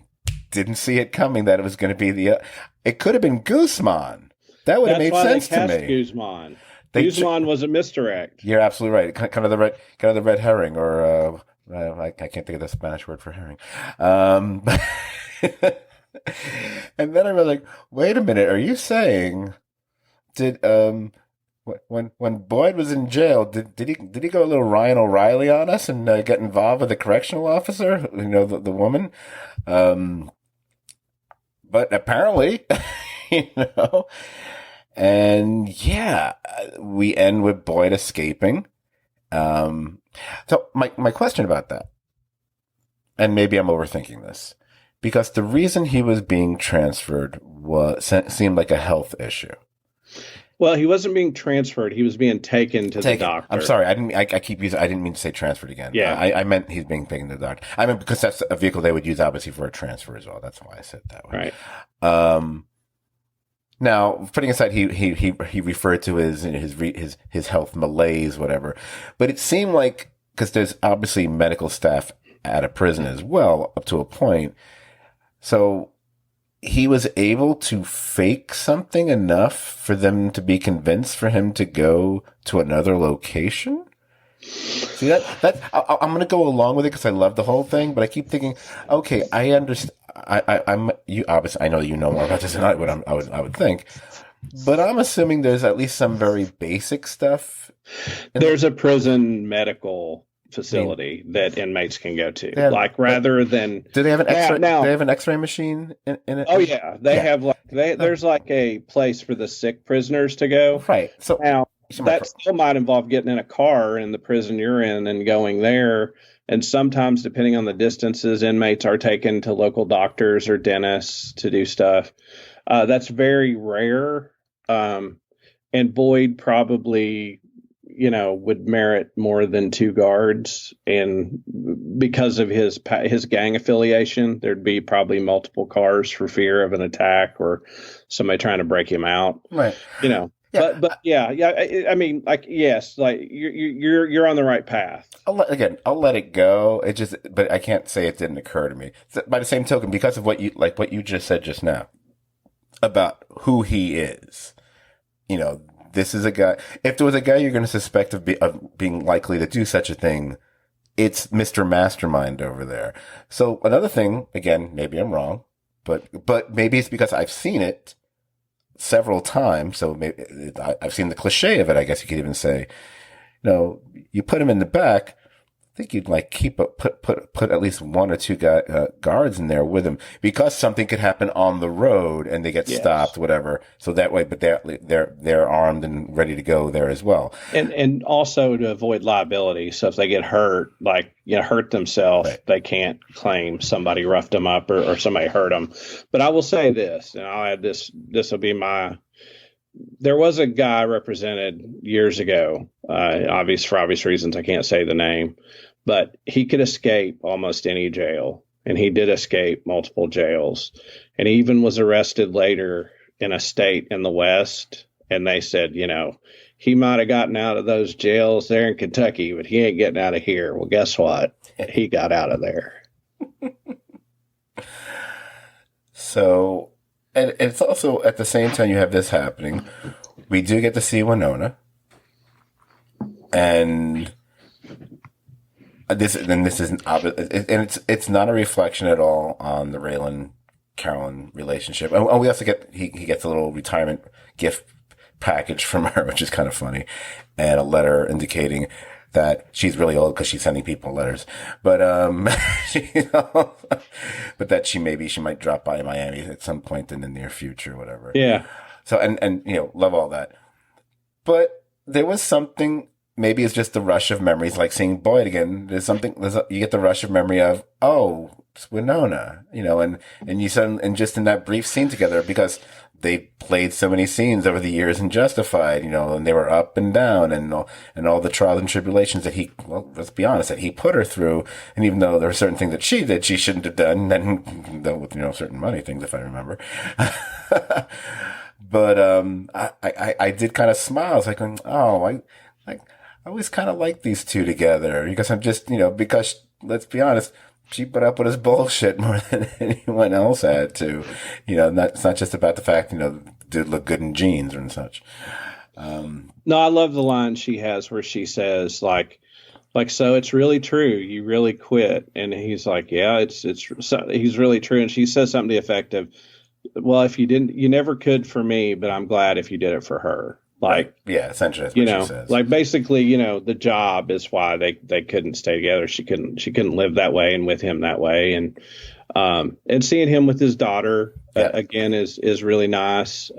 Didn't see it coming that it was going to be it could have been Guzman. That would have made sense to me. Guzman. Guzman was a misdirect. You're absolutely right. Kind of the red herring, or I can't think of the Spanish word for herring. And then I was like, wait a minute, are you saying did when Boyd was in jail, did he go a little Ryan O'Reilly on us and get involved with the correctional officer, the woman? But apparently, you know, and yeah, we end with Boyd escaping. So my question about that, and maybe I'm overthinking this, because the reason he was being transferred seemed like a health issue. Well, he wasn't being transferred. He was being taken to the doctor. I'm sorry. I didn't mean to say transferred again. Yeah. I meant he's being taken to the doctor. I mean, because that's a vehicle they would use obviously for a transfer as well. That's why I said it that way. Right. Now, putting aside, he referred to his health malaise, whatever, but it seemed like, because there's obviously medical staff at a prison as well, up to a point. So he was able to fake something enough for them to be convinced for him to go to another location. See I'm going to go along with it because I love the whole thing, but I keep thinking, okay, I understand. You obviously, I know you know more about this than I would think, but I'm assuming there's at least some very basic stuff. There's a prison medical facility that inmates can go to, rather than. Do they have an X-ray? Do they have an X-ray machine in it? Oh yeah, they have there's like a place for the sick prisoners to go. Right. So now that still might involve getting in a car in the prison you're in and going there. And sometimes, depending on the distances, inmates are taken to local doctors or dentists to do stuff. That's very rare. And Boyd probably, would merit more than 2 guards. And because of his gang affiliation, there'd be probably multiple cars for fear of an attack or somebody trying to break him out. Right. Yeah. But yeah. I mean, like, yes, like you're on the right path. I'll let it go. But I can't say it didn't occur to me. By the same token, because of what you just said just now about who he is, this is a guy. If there was a guy you're going to suspect of being likely to do such a thing, it's Mr. Mastermind over there. So another thing, again, maybe I'm wrong, but maybe it's because I've seen it several times. So maybe I've seen the cliche of it, I guess you could even say. You put him in the back. I think you'd put at least 1 or 2 guards in there with him, because something could happen on the road and they get stopped, whatever. So that way, but they're armed and ready to go there as well. And also to avoid liability. So if they get hurt, hurt themselves, right, they can't claim somebody roughed them up or somebody hurt them. But I will say this, and I'll add this. This will be there was a guy represented years ago, for obvious reasons, I can't say the name, but he could escape almost any jail, and he did escape multiple jails, and he even was arrested later in a state in the West, and they said, he might have gotten out of those jails there in Kentucky, but he ain't getting out of here. Well, guess what? He got out of there. So... And it's also, at the same time you have this happening, we do get to see Winona. And this isn't, and it's not a reflection at all on the Raylan-Carolyn relationship. And we also he gets a little retirement gift package from her, which is kind of funny, and a letter indicating that she's really old because she's sending people letters, but but that she might drop by Miami at some point in the near future, whatever. Yeah. So and love all that, but there was something. Maybe it's just the rush of memories, like seeing Boyd again. You get the rush of memory of, oh, it's Winona, and you said, and just in that brief scene together, because they played so many scenes over the years in Justified, and they were up and down and all the trials and tribulations that let's be honest, that he put her through. And even though there were certain things that she did, she shouldn't have done, then with, certain money things, if I remember. But, I did kind of smile. I was like, oh, I always kind of like these two together, because I'm just, because let's be honest, she put up with his bullshit more than anyone else had to. It's not just about the fact, dude look good in jeans and such. No, I love the line she has where she says so it's really true. You really quit. And he's like, yeah, he's really true. And she says something to the effect of, well, if you didn't, you never could for me, but I'm glad if you did it for her. Like, right. Yeah, essentially that's what she says. Like basically, the job is why they couldn't stay together. She couldn't live that way and with him that way. And seeing him with his daughter again is really nice.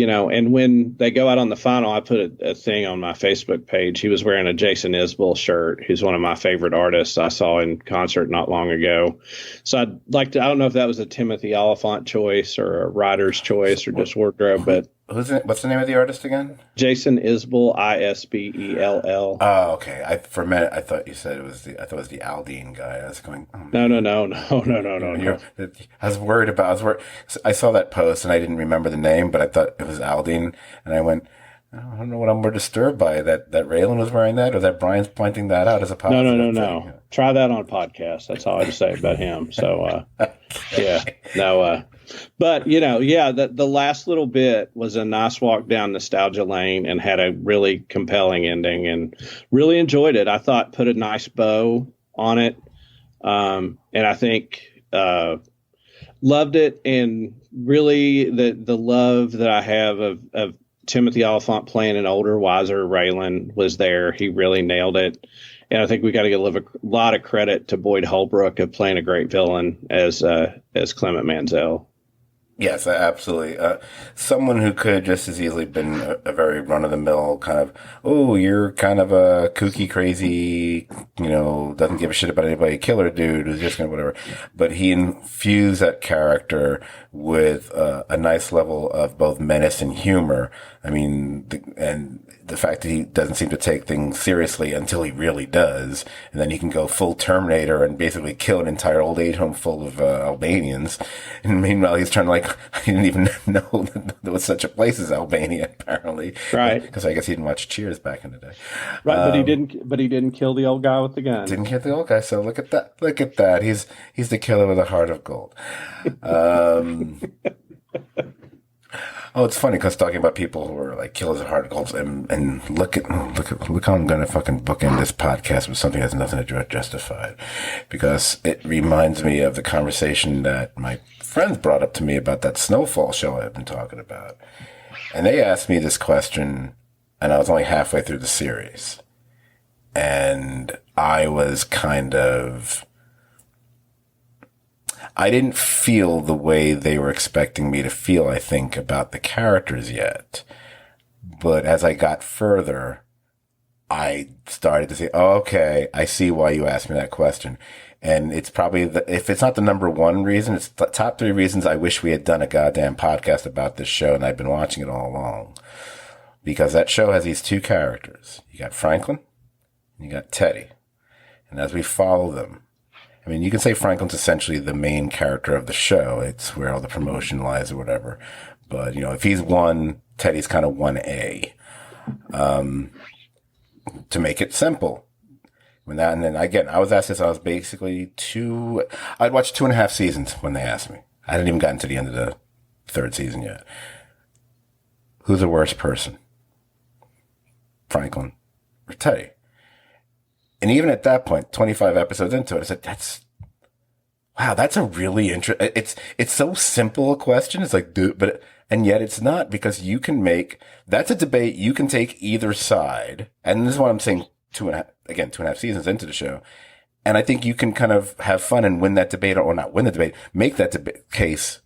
And when they go out on the final, I put a thing on my Facebook page. He was wearing a Jason Isbell shirt, who's one of my favorite artists I saw in concert not long ago. So I'd like to, I don't know if that was a Timothy Oliphant choice or a writer's choice or just wardrobe, but what's the name of the artist again? Jason Isbell, Isbell. Oh, okay. For a minute, I thought you said it was I thought it was the Aldine guy. I was going, oh, no. I was worried. I saw that post and I didn't remember the name, but I thought it was Aldine, and I went, I don't know what I'm more disturbed by, that Raylan was wearing that, or that Brian's pointing that out as a positive. No. Try that on podcast. That's all I have to say about him. So, but the last little bit was a nice walk down nostalgia lane and had a really compelling ending, and really enjoyed it. I thought put a nice bow on it. And I think, loved it. And really the love that I have of Timothy Oliphant playing an older, wiser Raylan was there. He really nailed it. And I think we got to give a lot of credit to Boyd Holbrook of playing a great villain as Clement Mansell. Yes, absolutely. Someone who could just as easily been a very run-of-the-mill kind of, oh, you're kind of a kooky, crazy, doesn't give a shit about anybody, killer dude who's just going to whatever. But he infused that character with a nice level of both menace and humor. I mean, and the fact that he doesn't seem to take things seriously until he really does. And then he can go full Terminator and basically kill an entire old age home full of Albanians. And meanwhile, he's trying to he didn't even know that there was such a place as Albania, apparently. Right. Because I guess he didn't watch Cheers back in the day. Right, but he didn't kill the old guy with the gun. Didn't kill the old guy, so look at that. He's the killer with a heart of gold. Oh, it's funny because talking about people who are like killers of heart of gold, and look how I'm going to fucking bookend this podcast with something that has nothing to do with Justified, because it reminds me of the conversation that my friends brought up to me about that Snowfall show I've been talking about, and they asked me this question, and I was only halfway through the series, and I was I didn't feel the way they were expecting me to feel, I think, about the characters yet. But as I got further, I started to say, oh, okay, I see why you asked me that question. And it's probably, if it's not the number one reason, it's the top three reasons I wish we had done a goddamn podcast about this show, and I've been watching it all along. Because that show has these two characters. You got Franklin, and you got Teddy. And as we follow them, I mean, you can say Franklin's essentially the main character of the show. It's where all the promotion lies or whatever. But, if he's one, Teddy's kind of 1A. To make it simple. And then again, I was asked this, I was basically I'd watched 2.5 seasons when they asked me. I hadn't even gotten to the end of the third season yet. Who's the worst person? Franklin or Teddy? And even at that point, 25 episodes into it, I said, that's a really interesting, it's so simple a question. It's like, and yet it's not, because that's a debate. You can take either side. And this is what I'm saying, 2.5 seasons into the show. And I think you can kind of have fun and win that debate, or not win the debate, make the case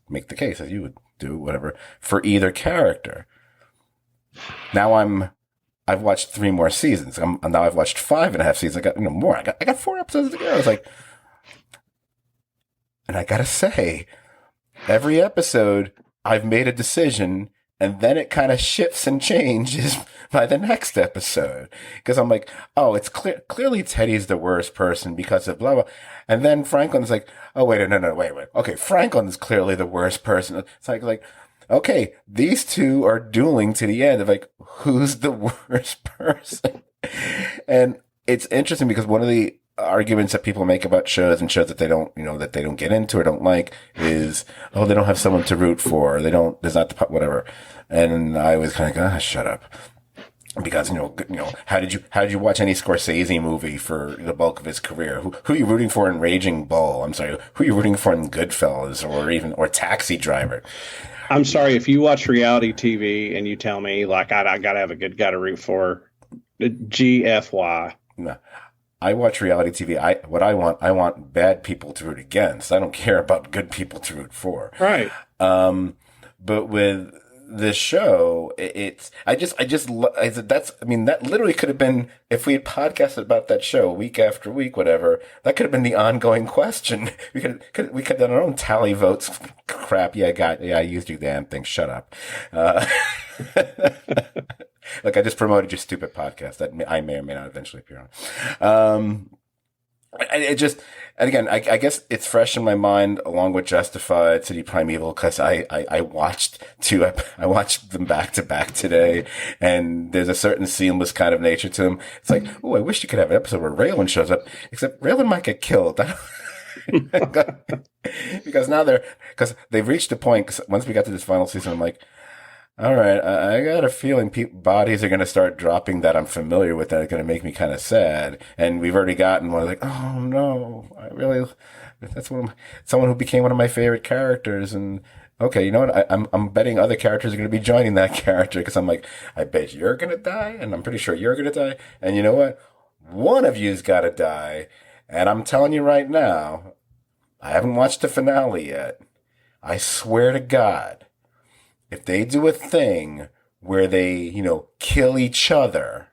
as you would do, whatever, for either character. Now I've watched 3 more seasons. Now I've watched 5.5 seasons. I got more. I got 4 episodes to go. I was like, and I gotta say, every episode I've made a decision, and then it kind of shifts and changes by the next episode. Because I'm like, oh, it's clearly Teddy's the worst person because of blah blah. And then Franklin's like, oh wait, no, wait. Okay, Franklin's clearly the worst person. It's like. Okay, these two are dueling to the end of who's the worst person? And it's interesting because one of the arguments that people make about shows and shows that they don't, that they don't get into or don't like is, oh, they don't have someone to root for. Or there's not the, whatever. And I was kind of go, shut up. Because, how did you watch any Scorsese movie for the bulk of his career? Who are you rooting for in Raging Bull? I'm sorry. Who are you rooting for in Goodfellas or Taxi Driver? I'm sorry. If you watch reality TV and you tell me like, I got to have a good guy to root for, GFY. No. I watch reality TV. I want bad people to root against. I don't care about good people to root for. Right. But with this show, that literally could have been, if we had podcasted about that show week after week, whatever, that could have been the ongoing question. We could have done our own tally votes. Crap. Yeah, I used your damn thing. Shut up. Like, I just promoted your stupid podcast that I may or may not eventually appear on. I guess it's fresh in my mind along with Justified, City Primeval, because I watched them back to back today, and there's a certain seamless kind of nature to them. It's like, oh, I wish you could have an episode where Raylan shows up, except Raylan might get killed. Because because they've reached a point, cause once we got to this final season, I'm like, all right, I got a feeling bodies are going to start dropping that I'm familiar with that are going to make me kind of sad. And we've already gotten one like, oh no, that's someone who became one of my favorite characters. And okay, you know what? I'm betting other characters are going to be joining that character, because I'm like, I bet you're going to die, and I'm pretty sure you're going to die. And you know what? One of you's got to die. And I'm telling you right now, I haven't watched the finale yet. I swear to God, if they do a thing where they, kill each other,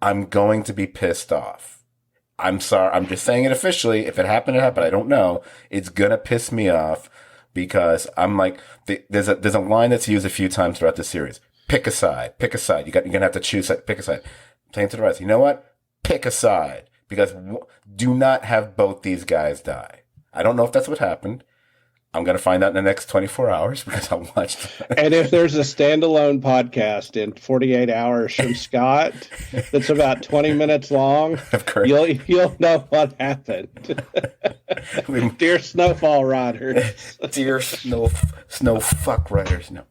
I'm going to be pissed off. I'm sorry. I'm just saying it officially. If it happened, it happened. I don't know. It's going to piss me off, because I'm like, there's a line that's used a few times throughout the series. Pick a side. Pick a side. You're going to have to choose. Pick a side. I'm saying to the rest, you know what? Pick a side, because do not have both these guys die. I don't know if that's what happened. I'm going to find out in the next 24 hours, because I'll watch that. And if there's a standalone podcast in 48 hours from Scott that's about 20 minutes long, of course, you'll know what happened. Dear Snowfall riders. Dear snow fuck riders. No.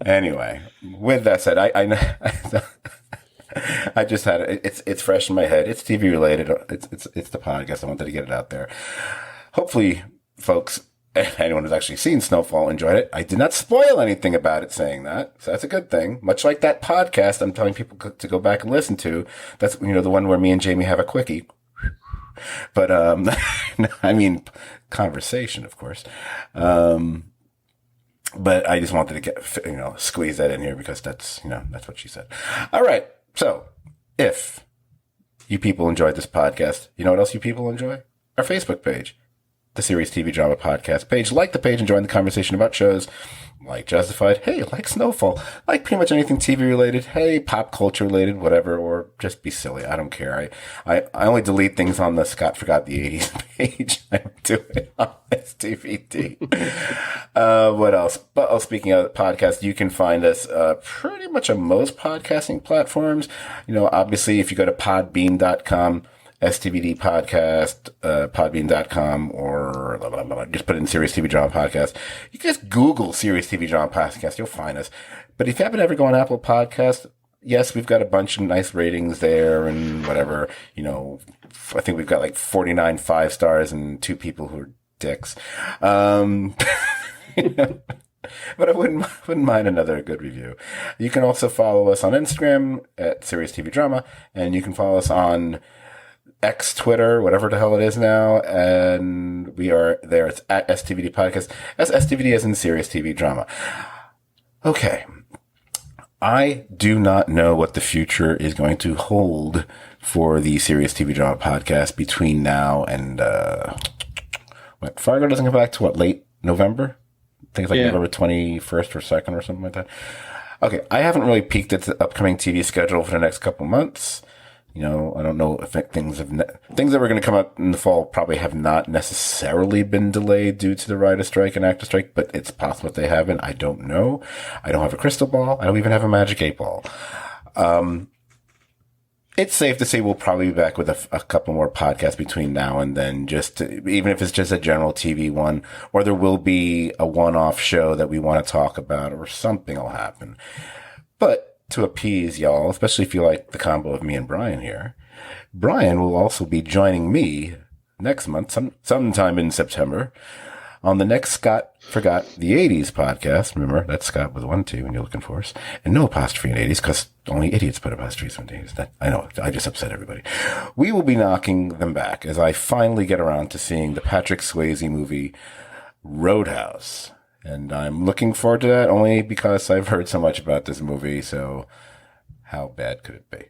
Anyway, with that said, I just had it. It's fresh in my head. It's TV related. It's the podcast. I wanted to get it out there. Hopefully, folks, if anyone who's actually seen Snowfall enjoyed it. I did not spoil anything about it saying that, so that's a good thing. Much like that podcast I'm telling people to go back and listen to. That's, the one where me and Jamie have a quickie. But, I mean, conversation, of course. But I just wanted to get, squeeze that in here, because that's what she said. All right. So if you people enjoyed this podcast, you know what else you people enjoy? Our Facebook page. The Serious TV Drama Podcast page. Like the page and join the conversation about shows like Justified. Hey, like Snowfall. Like pretty much anything TV related. Hey, pop culture related, whatever, or just be silly. I don't care. I only delete things on the Scott Forgot the 80s page. I don't do it on STVD. What else? But speaking of podcasts, you can find us pretty much on most podcasting platforms. Obviously, if you go to podbean.com, STVD podcast, podbean.com, or blah, blah, blah, just put in Serious TV Drama Podcast. You can just Google Serious TV Drama Podcast. You'll find us. But if you happen to ever go on Apple Podcast, yes, we've got a bunch of nice ratings there and whatever. I think we've got like 49 5 stars and 2 people who are dicks. But I wouldn't mind another good review. You can also follow us on Instagram at Serious TV Drama, and you can follow us on X, Twitter, whatever the hell it is now, and we are there. It's at STVD Podcast. STVD as in Serious TV Drama. Okay. I do not know what the future is going to hold for the Serious TV Drama Podcast between now and, Fargo doesn't come back to late November? I think it's November 21st or 2nd or something like that. Okay. I haven't really peeked at the upcoming TV schedule for the next couple months. I don't know if things that were going to come out in the fall probably have not necessarily been delayed due to the writer strike and actor strike, but it's possible that they haven't. I don't know. I don't have a crystal ball. I don't even have a magic 8 ball. it's safe to say we'll probably be back with a couple more podcasts between now and then, even if it's just a general TV one, or there will be a one-off show that we want to talk about, or something will happen. But to appease y'all, especially if you like the combo of me and Brian here, Brian will also be joining me next month, sometime in September, on the next Scott Forgot the 80s podcast. Remember, that's Scott with 1 2 when you're looking for us. And no apostrophe in 80s, because only idiots put apostrophes in 80s. I know, I just upset everybody. We will be knocking them back as I finally get around to seeing the Patrick Swayze movie Roadhouse. And I'm looking forward to that only because I've heard so much about this movie, so how bad could it be?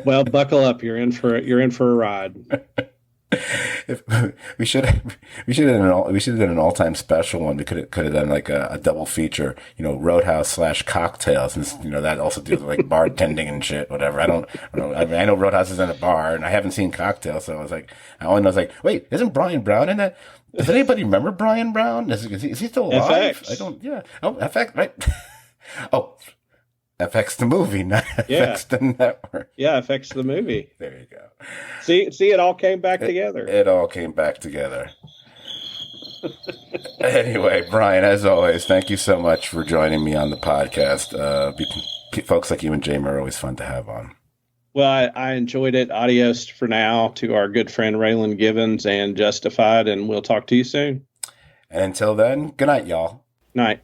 Well, buckle up. You're in for a ride. We should have done an all-time special one. We could have done like a double feature, Roadhouse / cocktails, and that also deals with like bartending and shit, whatever. I don't know. I mean, I know Roadhouse is in a bar, and I haven't seen Cocktails, so I only was like, wait, isn't Brian Brown in that? Does anybody remember Brian Brown? Is he still alive? FX. I don't. Yeah. Oh, FX, right? Oh. FX the movie, not FX the network. Yeah, FX the movie. There you go. See, it all came back together. It all came back together. Anyway, Brian, as always, thank you so much for joining me on the podcast. Folks like you and Jamie are always fun to have on. Well, I enjoyed it. Adios for now to our good friend Raylan Givens and Justified, and we'll talk to you soon. And until then, good night, y'all. Night.